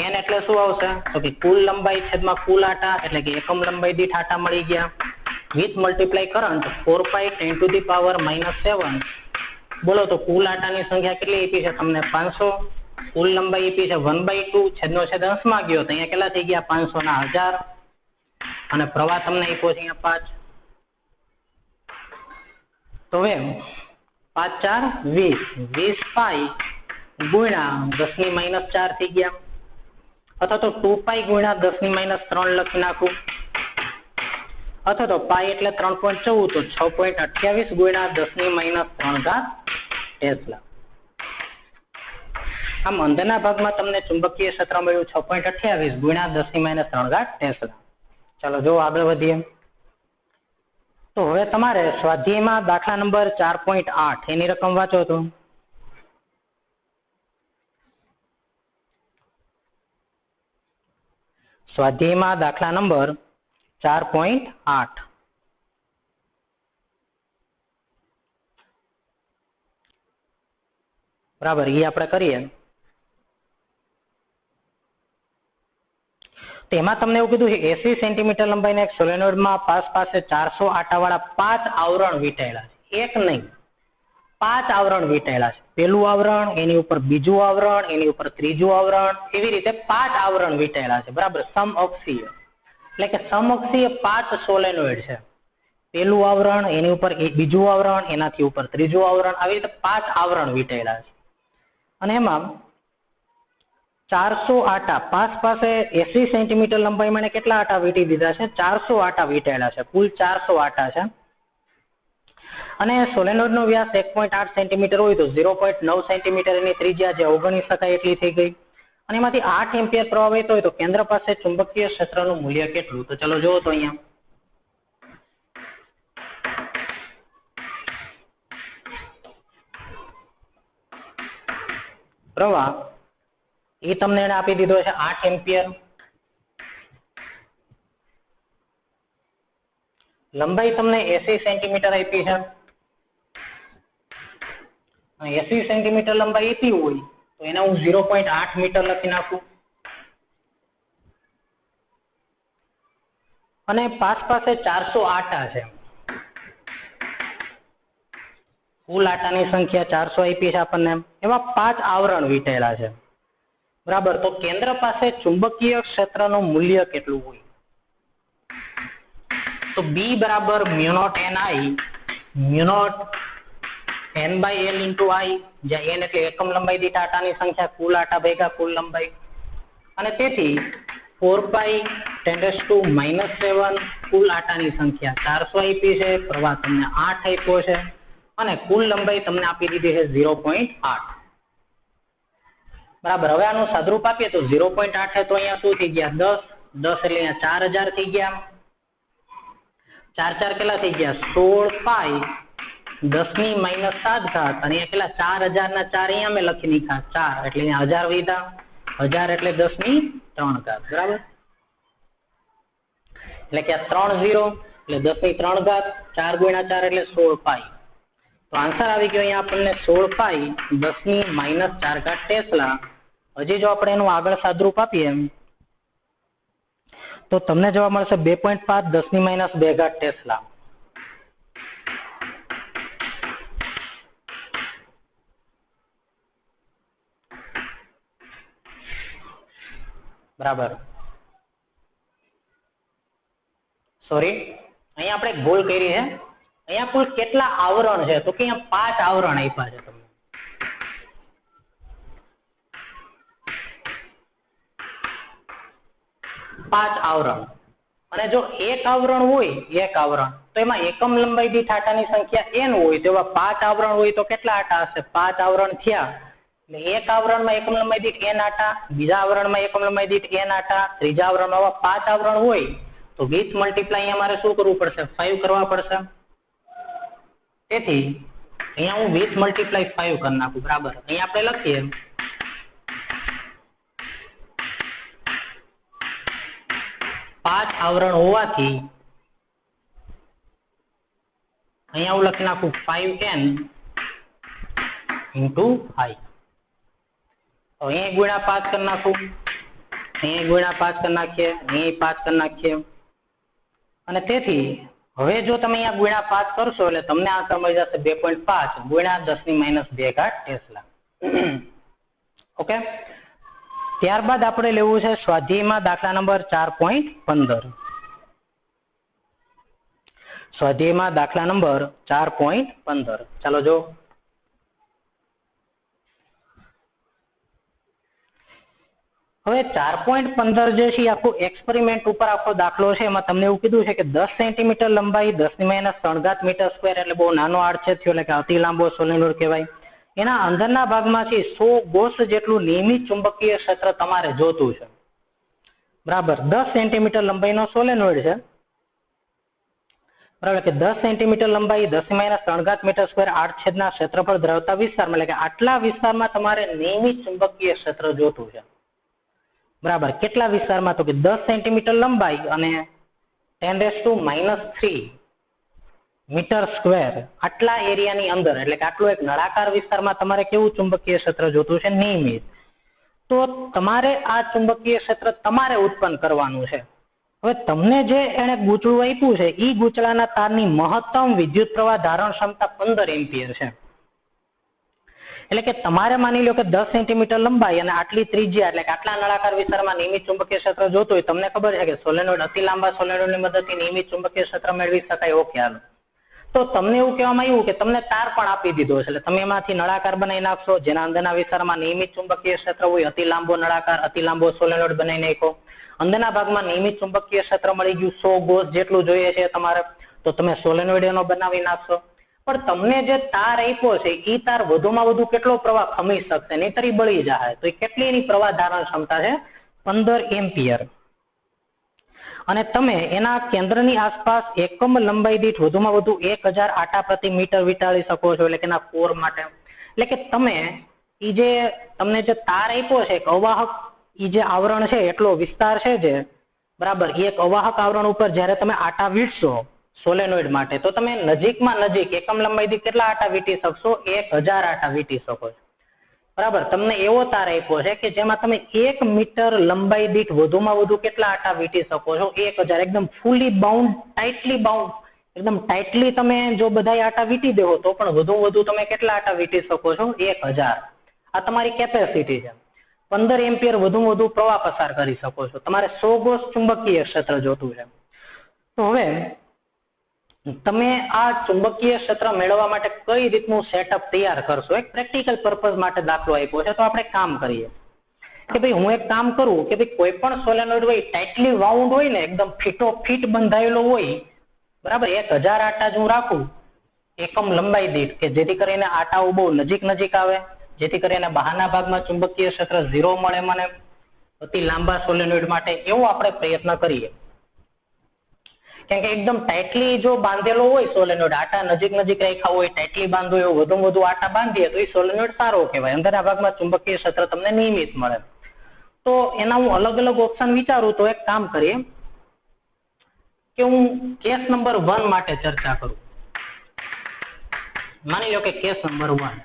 n એટલે શું આવશે? તો કે કુલ લંબાઈ છેદમાં કુલ આટા, એટલે કે એકમ લંબાઈ દીઠ આટા મળી ગયા, વિથ મલ્ટીપ્લાય કરંટ 4π 10⁻⁻7. બોલો તો કુલ આટાની સંખ્યા કેટલી આપી છે તમને? 500. કુલ લંબાઈ આપી છે 1/2, છેદનો છેદ અંશમાં ગયો તો અહીંયા કેટલા થઈ ગયા? 500 ના 1000. અને પ્રવાહ તમને આપ્યો છે અહીંયા 5. તો હવે 5 4 20, 20π ગુણ્યા 10⁻⁴ થઈ ગયા, અથવા તો 2π ગુણ્યા 10⁻³ લખી નાખું, અથવા તો π એટલે 3.14, તો 6.28 ગુણ્યા 10⁻³ ટેસ્લા. આમ અંદરના ભાગમાં તમને ચુંબકીય ક્ષેત્ર મળ્યું 6.28 ગુણ્યા 10⁻³ ટેસ્લા. ચાલો જો આગળ વધીએ. તો હવે તમારે સ્વાધ્યાયમાં દાખલા નંબર 4.8 એની રકમ વાંચો તો સ્વાધ્યાયમાં દાખલા નંબર 4.8 બરાબર, એ આપણે કરીએ. તેમાં તમને એવું કીધું છે 80 સેન્ટીમીટર લંબાઈના એક સોલેનોઇડમાં પાસે 400 આટાવાળા 5 આવરણ વીંટાયેલા છે. એક નહીં, 5 આવરણ વીંટાયેલા છે. પેલું આવરણ, એની ઉપર બીજું આવરણ, એની ઉપર ત્રીજું આવરણ, એવી રીતે 5 આવરણ વીંટાયેલા છે. બરાબર, સમઅક્ષીય એટલે કે સમઅક્ષીય 5 સોલેનોઇડ છે. પેલું આવરણ, એની ઉપર બીજું આવરણ, એનાથી ઉપર ત્રીજું આવરણ, આવી રીતે 5 આવરણ વીંટાયેલા છે. અને એમાં 400 આટા પાસે 80 સેન્ટીમીટર લંબાઈમાં કેટલા આટા વીંટી દીધા છે? 400 આટા વીંટાયેલા છે. કુલ 400 આટા છે. અને સોલેનોઇડ નો વ્યાસ 1.8 સેન્ટીમીટર હોય તો 0.9 સેન્ટીમીટર એની ત્રિજ્યા જે અવગણી શકાય એટલી થઈ ગઈ. અને એમાંથી 8 એમ્પિયર પ્રવાહ વહેતો હોય તો કેન્દ્ર પાસે ચુંબકીય ક્ષેત્રનું મૂલ્ય કેટલું? તો ચલો જોવો તો અહીંયા પ્રવાહ એ તમને એને આપી દીધો છે 8 એમ્પિયર. લંબાઈ તમને 80 સેન્ટીમીટર આપી છે. 80 સેન્ટીમીટર લંબાઈ આપી હોય તો એને હું 0.8 મીટર લખી નાખું. અને પાસે 400 આટા છે. કુલ આટાની સંખ્યા 400 આપી છે આપણને. એમાં 5 આવરણ વીંટાયેલા છે. બરાબર, તો કેન્દ્ર પાસે ચુંબકીય ક્ષેત્રનું મૂલ્ય કેટલું હોય? તો B બરાબર μ0 Ni μ0 N/L × I, જ્યાં N એટલે એકમ લંબાઈ દીઠ આટાની સંખ્યા, કુલ આટા ભેગા કુલ લંબાઈ. અને તેથી 4π 10⁻⁻⁷ કુલ આટાની સંખ્યા 400 આપી છે. પ્રવાહ તમને 8 આપ્યો છે. અને કુલ લંબાઈ તમને આપી દીધી છે 0.8. બરાબર, હવે આનું સાદરૂપ આપીએ તો 0.8 છે તો અહીંયા શું થઈ ગયા? 10 એટલે અહીંયા 4000 થઈ ગયા. 4 કેટલા થઈ ગયા? 16π 10⁻⁷ અને એ કેટલા? 4000 ના 4 અહીંયા મેં લખી નાખ્યા 4 એટલે અહીંયા 1000 વધ્યા. 1000 એટલે 10⁻³ બરાબર, એટલે કે 3 0 એટલે 10⁻³ 4 × 4 એટલે 16π. તો આન્સર આવી ગયો અહીંયા આપણને 16π 10⁻⁴ ટેસ્લા. હજી જો આપણે એનું આગળ સાદરૂપ આપીએ તો તમને જવાબ મળશે 2.5 10⁻² ટેસ્લા. બરાબર, સોરી અહીંયા આપણે ભૂલ કરી છે. અહીંયા કુલ કેટલા આવરણ છે? તો કે અહીંયા 5 આવરણ આપ્યા છે તમને. 5 આવરણ. અને જો એક આવરણ હોય, એક આવરણ, તો એમાં એકમ લંબાઈ દીઠ આટાની સંખ્યા n હોય તો એવા 5 આવરણ હોય તો કેટલા આટા હશે? 5 આવરણ થયા. એટલે એક આવરણમાં એકમ લંબાઈ દીઠ n આટા, બીજા આવરણમાં એકમ લંબાઈ દીઠ n આટા, ત્રીજા આવરણમાં આવા 5 આવરણ હોય તો 20 મલ્ટીપ્લાય અહીંયા મારે શું કરવું પડશે? 5 કરવા પડશે. તેથી અહીંયા હું 20 મલ્ટીપ્લાય 5 કરી નાખું. બરાબર, અહીંયા આપણે લખીએ 5 આવરણ હોવાથી અહીંયા હું લખી નાખું 5n × I. અહીંયા ગુણ્યા 5 કરી નાખું, અહીંયા ગુણ્યા 5 કરી નાખીએ, અહીંયા 5 કરી નાખીએ. અને તેથી હવે જો તમે અહીંયા ગુણ્યા 5 કરશો એટલે તમને આન્સર મળી જશે 2.5 × 10⁻²² ટેસ્લા. ઓકે, ત્યારબાદ આપણે લેવું છે સ્વાધ્યાયમાં દાખલા નંબર 4.15. સ્વાધ્યાયમાં દાખલા નંબર 4.15. ચાલો જો. હવે 4.15 જે છે આખો એક્સપેરિમેન્ટ ઉપર આખો દાખલો છે. એમાં તમને એવું કીધું છે કે 10 સેન્ટીમીટર લંબાઈ 10⁻³ મીટર², એટલે બહુ નાનો આડછેદ થયો, એટલે કે અતિ લાંબો સોલેનોઇડ કહેવાય. એના અંદરના ભાગમાંથી 100 ગોસ જેટલું નિયમિત ચુંબકીય ક્ષેત્ર તમારે જોતું છે. બરાબર, 10 સેન્ટીમીટર લંબાઈનો સોલેનોઇડ છે. બરાબર, કે 10 સેન્ટીમીટર લંબાઈ 10⁻³ મીટર² આડછેદના ક્ષેત્રફળ ધરાવતા વિસ્તારમાં, એટલે કે આટલા વિસ્તારમાં તમારે નિયમિત ચુંબકીય ક્ષેત્ર જોતું છે. બરાબર. કેટલા વિસ્તારમાં? તો કે 10 સેન્ટીમીટર લંબાઈ અને 10⁻³ મીટર સ્ક્વેર આટલા એરિયાની અંદર, એટલે કે આટલો એક નળાકાર વિસ્તારમાં તમારે કેવું ચુંબકીય ક્ષેત્ર જોતું છે? નિયમિત. તો તમારે આ ચુંબકીય ક્ષેત્ર તમારે ઉત્પન્ન કરવાનું છે. હવે તમને જે એને ગૂંચળું આપ્યું છે એ ગૂંચળાના તારની મહત્તમ વિદ્યુત પ્રવાહ ધારણ ક્ષમતા 15 એમ્પિયર છે. એટલે કે તમારે માની લો કે 10 સેન્ટીમીટર લંબાઈ અને આટલી ત્રિજ્યા, એટલે કે આટલા નળાકાર વિસ્તારમાં નિયમિત ચુંબકીય ક્ષેત્ર જોતું હોય. તમને ખબર છે કે સોલેનોઇડ, અતિ લાંબા સોલેનોઇડની મદદથી નિયમિત ચુંબકીય ક્ષેત્ર મેળવી શકાય. ઓકે, હાલો. તો તમને એવું કહેવામાં આવ્યું કે તમને તાર પણ આપી દીધો છે, એટલે તમે એમાંથી નળાકાર બનાવી નાખશો. જેના અંદરના વિસ્તારમાં નિયમિત ચુંબકીય ક્ષેત્ર હોય, અતિ લાંબો નળાકાર, અતિ લાંબો સોલેનોઇડ બનાવી નાખો. અંદરના ભાગમાં નિયમિત ચુંબકીય ક્ષેત્ર મળી ગયું. 100 ગોસ જેટલું જોઈએ છે તમારે, તો તમે સોલેનોઇડ એનો બનાવી નાખશો. પણ તમને જે તાર આપ્યો છે એ તાર વધુમાં વધુ કેટલો પ્રવાહ ખમી શકશે? નહીંતર ઈ બળી જાય. તો એ કેટલી એની પ્રવાહ ધારણ ક્ષમતા છે? 15 એમ્પિયર. અને તમે એના કેન્દ્રની આસપાસ એકમ લંબાઈ દીઠ વધુમાં વધુ 1000 આટા પ્રતિ મીટર વીંટાળી શકો છો. એટલે કે એના કોર માટે, એટલે કે તમે ઈ જે તમને જે તાર આપ્યો છે, એક અવાહક ઈ જે આવરણ છે, એટલો વિસ્તાર છે જે, બરાબર, એ એક અવાહક આવરણ ઉપર જ્યારે તમે આટા વીંટશો સોલેનોઇડ માટે, તો તમે નજીકમાં નજીક એકમ લંબાઈ દીઠ કેટલા આટા વીંટી શકશો? 1000 આટા વીંટી શકો છો. બરાબર. તમને એવો તાર આપ્યો છે કે જેમાં તમે 1 મીટર લંબાઈ દીઠ વધુમાં વધુ કેટલા આટા વીંટી શકો છો? 1000. એકદમ ફૂલી બાઉન્ડ, ટાઇટલી બાઉન્ડ, એકદમ ટાઇટલી તમે જો બધા આટા વીંટી દેવો તો પણ વધુ તમે કેટલા આટા વીંટી શકો છો? 1000. આ તમારી કેપેસિટી છે. 15 એમ્પિયર વધુમાં વધુ પ્રવાહ પસાર કરી શકો છો. તમારે 100 ગોસ ચુંબકીય ક્ષેત્ર જોતું છે. તો હવે તમે આ ચુંબકીય ક્ષેત્ર મેળવવા માટે કઈ રીતનું સેટઅપ તૈયાર કરશો? એક પ્રેક્ટિકલ પર્પઝ માટે દાખલો આપ્યો છે, તો આપણે કામ કરીએ કે ભાઈ હું એક કામ કરું કે ભાઈ કોઈ પણ સોલેનોઇડ હોય, ટાઇટલી વાઉન્ડ હોય ને, એકદમ ફીટો ફીટ બંધાયેલો હોય, બરાબર, 1000 આટા જ હું રાખું એકમ લંબાઈ દીઠ, કે જેથી કરીને આટાઓ બહુ નજીક આવે, જેથી કરીને બહારના ભાગમાં ચુંબકીય ક્ષેત્ર 0 મળે મને અતિ લાંબા સોલેનોઇડ માટે. એવો આપણે પ્રયત્ન કરીએ. કેમ કે એકદમ ટાઇટલી જો બાંધેલો હોય સોલેનોઇડ, આટા નજીક રાખ્યા હોય, ટાઇટલી બાંધો એવો વધુ આટા બાંધીએ તો એ સોલેનોઇડ સારો કહેવાય. અંદરના ભાગમાં ચુંબકીય ક્ષેત્ર તમને નિયમિત મળે. તો એના હું અલગ ઓપ્શન વિચારું. તો એક કામ કરીએ કે હું કેસ નંબર 1 માટે ચર્ચા કરું. માની લો કે કેસ નંબર 1,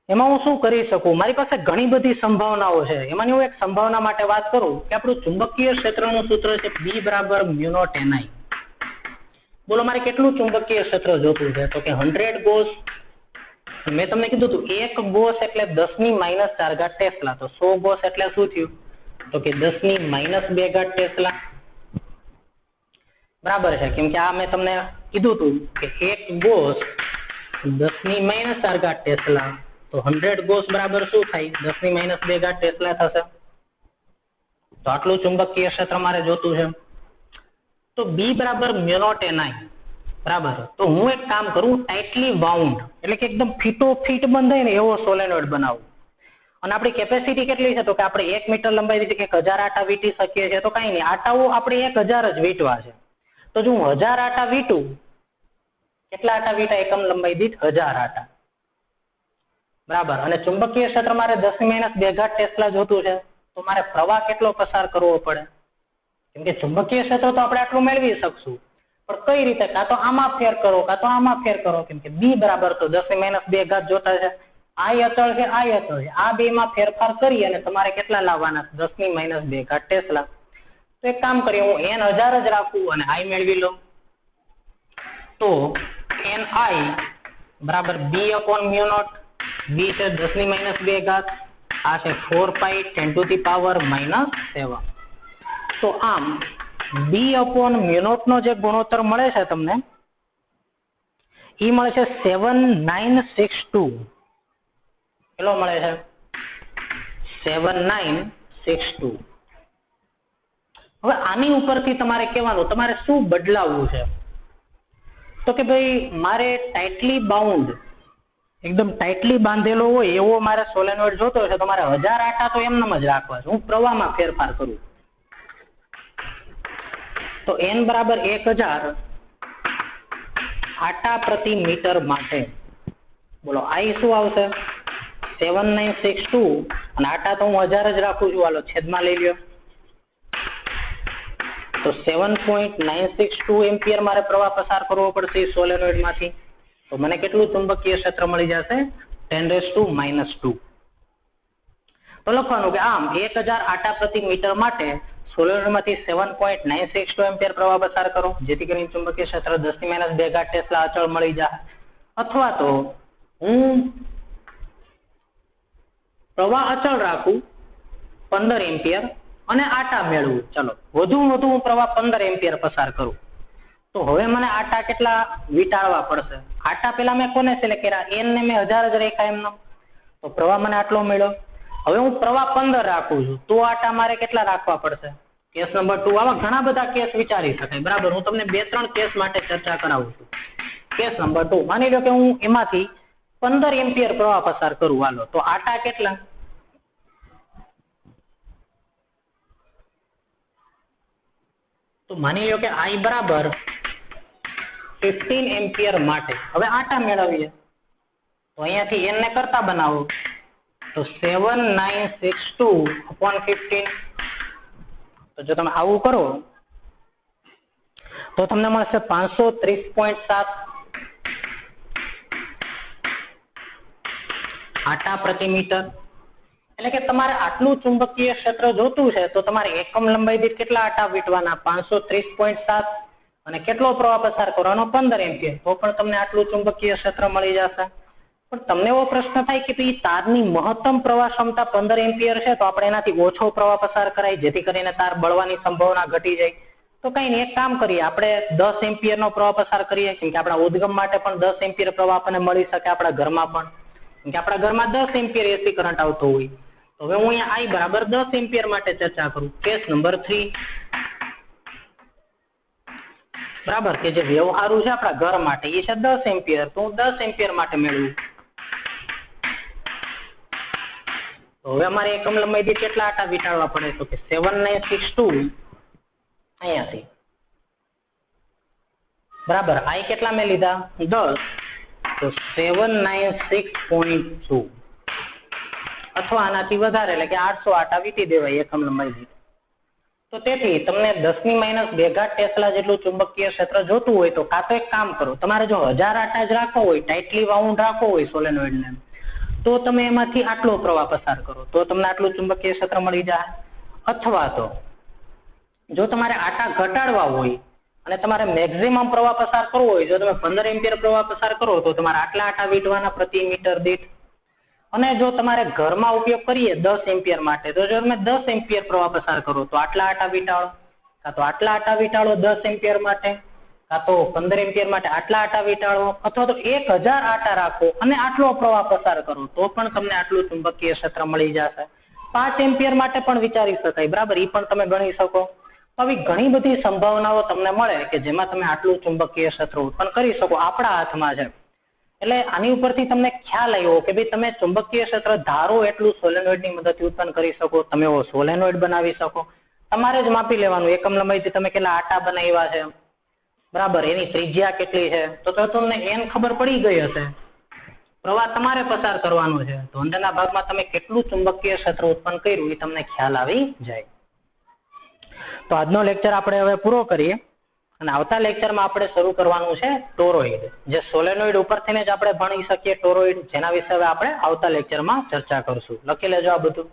એમાં હું શું કરી શકું? મારી પાસે ઘણી બધી સંભાવનાઓ છે. એમાંની હું એક સંભાવના માટે વાત કરું કે આપણું ચુંબકીય ક્ષેત્રનું સૂત્ર છે B = μ0 Ni. બોલો મારે કેટલું ચુંબકીય ક્ષેત્ર જોતું છે? તો કે 100 ગોસ. મેં તમને કીધું હતું 1 ગોસ એટલે 10⁻⁴ ટેસ્લા. તો 100 ગોસ એટલે શું થયું? તો કે 10⁻² ટેસ્લા. બરાબર છે. કેમ કે આ મેં તમને કીધું હતું કે 1 ગોસ 10⁻² ટેસ્લા. તો 100 ગોસ બરાબર શું થાય? 10⁻² ટેસ્લા થશે. તો આટલું ચુંબકીય ક્ષેત્ર મારે જોતું છે. તો B = μ0 Ni. બરાબર. તો હું એક કામ કરું, ટાઇટલી વાઉન્ડ એટલે કે એકદમ ફીટો ફીટ બંધાય ને એવો સોલેનોઇડ બનાવું. અને આપણી કેપેસિટી કેટલી છે? તો કે આપણે 1 મીટર લંબાઈ દીઠ 1000 આટા વીંટી શકીએ છીએ. તો કઈ નહીં, આટાઓ આપણે 1000 જ વીંટવા છે. તો જો હું 1000 આટા વીંટું, કેટલા આટા વીંટાય? એકમ લંબાઈ દીઠ 1000 આટા. બરાબર. અને ચુંબકીય ક્ષેત્ર મારે 10⁻² ટેસ્લા જોતું છે. તો મારે પ્રવાહ કેટલો પસાર કરવો પડે? કેમ કે ચુંબકીય ક્ષેત્ર તો આપણે આટલું મેળવી શકશું, પણ કઈ રીતે? કાં તો આમાં ફેર કરો, કાં તો આમાં ફેર કરો. કેમ કે B બરાબર તો 10⁻² જોતા છે. આ અચળ છે, આ અચળ છે. આ બેમાં ફેરફાર કરી અને તમારે કેટલા લાવવાના? 10⁻² ટેસ્લા. તો એક કામ કરીએ, હું N 1000 જ રાખું અને I મેળવી લઉં. તો Ni બરાબર B/μ0. B છે 10⁻². આ છે 4π10⁻⁻⁷. તો આમ B/μ0 નો જે ગુણોત્તર મળે છે તમને, એ મળે છે 7962. કેટલો મળે છે? 7962. હવે આની ઉપરથી તમારે કહેવાનું, તમારે શું બદલાવવું છે? તો કે ભાઈ મારે ટાઇટલી બાઉન્ડ, એકદમ ટાઇટલી બાંધેલો હોય એવો મારે સોલેનોઇડ જોતો છે. તો મારે 1000 આટા તો એમનેમ જ રાખવા છે. હું પ્રવાહમાં ફેરફાર કરું. તો N બરાબર 1000 આટા પ્રતિ મીટર માટે, બોલો I શું આવશે? 7962 અને આટા તો હું 1000 જ રાખું છું, હાલો છેદમાં લઈ લ્યો. તો 7.962 એમ્પિયર મારે પ્રવાહ પસાર કરવો પડશે સોલેનોઇડ માંથી. તો મને કેટલું ચુંબકીય ક્ષેત્ર મળી જશે? 10⁻². તો લખવાનું કે આમ 1000 આટા પ્રતિ મીટર માટે સોલેનોઇડ માંથી 7.962 એમ્પિયર પ્રવાહ પસાર કરો, જેથી કરીને ચુંબકીય ક્ષેત્ર 10⁻2 ટેસ્લા અચળ મળી જાય. અથવા તો હું પ્રવાહ અચળ રાખું 15 એમ્પિયર અને આટા મેળવું. ચલો વધુ હું પ્રવાહ 15 એમ્પિયર પસાર કરું. તો હવે મને આટા કેટલા વીટાળવા પડશે? આટા પેલા મેં કોને સિલેક્ટ કર્યા? n ને મેં 1000 જ રાખ્યા એમનો. તો પ્રવાહ મને આટલો મળ્યો. હવે હું પ્રવાહ 15 રાખું છું, તો આટા મારે કેટલા રાખવા પડશે? Case number 2. આવા ઘણા બધા કેસ વિચારી શકાય, બરાબર. હું તમને 2-3 કેસ માટે ચર્ચા કરાવું છું. કેસ નંબર 2, માની લો કે હું એમાંથી 15 એમ્પિયર પ્રવાહ પસાર કરું, હાલો. તો આટા કેટલા? તો માની લો કે I બરાબર 15 એમ્પિયર માટે હવે આટા મેળવીએ. તો અહીંયાથી n ને કરતા બનાવો, તો 7962/15. તો જો તમે આવું કરો તો તમને મળશે 530.7 આટા પ્રતિ મીટર. એટલે કે તમારે આટલું ચુંબકીય ક્ષેત્ર જોતું છે તો તમારે એકમ લંબાઈ દીઠ કેટલા આટા વીટવાના? 530.7 અને કેટલો પ્રવાહ પસાર કરવાનો? 15 એમ્પિયર. તો પણ તમને આટલું ચુંબકીય ક્ષેત્ર મળી જશે. પણ તમને એવો પ્રશ્ન થાય કે ભાઈ તારની મહત્તમ પ્રવાહ ક્ષમતા 15 એમ્પિયર છે, તો આપણે એનાથી ઓછો પ્રવાહ પસાર કરાય જેથી કરીને તાર બળવાની સંભાવના ઘટી જાય. તો કઈ નહીં, એક કામ કરીએ, આપણે 10 એમ્પિયર નો પ્રવાહ પસાર કરીએ, કેમ કે આપણા ઉદ્ગમ માટે પણ 10 એમ્પિયર પ્રવાહ આપણને મળી શકે, આપણા ઘરમાં પણ, કેમ કે આપણા ઘરમાં 10 એમ્પિયર એસી કરંટ આવતો હોય. તો હવે હું અહીંયા I બરાબર 10 એમ્પિયર માટે ચર્ચા કરું. કેસ નંબર 3, બરાબર, કે જે વ્યવહારુ છે આપણા ઘર માટે એ છે 10 એમ્પિયર. તો હું 10 એમ્પિયર માટે મેળવું. તો હવે અમારે એકમ લંબાઈ દીઠ કેટલા આટા વીટાળવા પડે? તો કે 7962 અહીંયાથી, બરાબર. I કેટલા મેં લીધા? 10. તો 796.2 અથવા આનાથી વધારે, એટલે કે 800 આટા વીટી દેવાય એકમ લંબાઈ દીઠ. તો તેથી તમને 10⁻2 ટેસ્લા જેટલું ચુંબકીય ક્ષેત્ર જોતું હોય તો કાં તો એક કામ કરો, તમારે જો 1000 આટા જ રાખવો હોય, ટાઇટલી વાઉન્ડ રાખવો હોય સોલેનોઇડને, તો તમે એમાંથી આટલો પ્રવાહ પસાર કરો, તો તમને આટલું ચુંબકીય ક્ષેત્ર મળી જાય. અથવા તો જો તમારે આટા ઘટાડવા હોય અને તમારે મેક્સિમમ પ્રવાહ પસાર કરવો હોય, જો તમે 15 એમ્પિયર પ્રવાહ પસાર કરો તો તમારે આટલા આટા વીટવાના પ્રતિ મીટર દીઠ. અને જો તમારે ઘરમાં ઉપયોગ કરીએ 10 એમ્પિયર માટે, તો જો તમે 10 એમ્પિયર પ્રવાહ પસાર કરો તો આટલા આટા વીટાળો, કાં તો આટલા આટા વીટાળો 10 એમ્પિયર માટે, કાં તો 15 એમ્પિયર માટે આટલા આટા વીટાળો, અથવા તો 1000 આટા રાખો અને આટલો પ્રવાહ પસાર કરો તો પણ તમને આટલું ચુંબકીય ક્ષેત્ર મળી જશે. 5 એમ્પિયર માટે પણ વિચારી શકાય, બરાબર, એ પણ તમે ગણી શકો. આવી ઘણી બધી સંભાવનાઓ તમને મળે કે જેમાં તમે આટલું ચુંબકીય ક્ષેત્ર ઉત્પન્ન કરી શકો, આપણા હાથમાં છે. એટલે આની ઉપરથી તમને ખ્યાલ આવ્યો કે ભાઈ તમે ચુંબકીય ક્ષેત્ર ધારો એટલું સોલેનોઇડની મદદથી ઉત્પન્ન કરી શકો, તમે એવો સોલેનોઇડ બનાવી શકો. તમારે જ માપી લેવાનું એકમ લંબાઈથી તમે કેટલા આટા બનાવ્યા છે, બરાબર, એની ત્રિજ્યા કેટલી છે, તો તમને n ખબર પડી ગઈ હશે. પ્રવાહ તમારે પસાર કરવાનો છે, તો અંદરના ભાગમાં તમે કેટલું ચુંબકીય ક્ષેત્ર ઉત્પન્ન કર્યું એ તમને ખ્યાલ આવી જાય. તો આજનો લેક્ચર આપણે હવે પૂરો કરીએ અને આવતા લેક્ચરમાં આપણે શરૂ કરવાનું છે ટોરોઇડ, જે સોલેનોઇડ ઉપરથી જ આપણે ભણી શકીએ ટોરોઇડ, જેના વિશે હવે આપણે આવતા લેક્ચરમાં ચર્ચા કરશું. લખી લેજો આ બધું.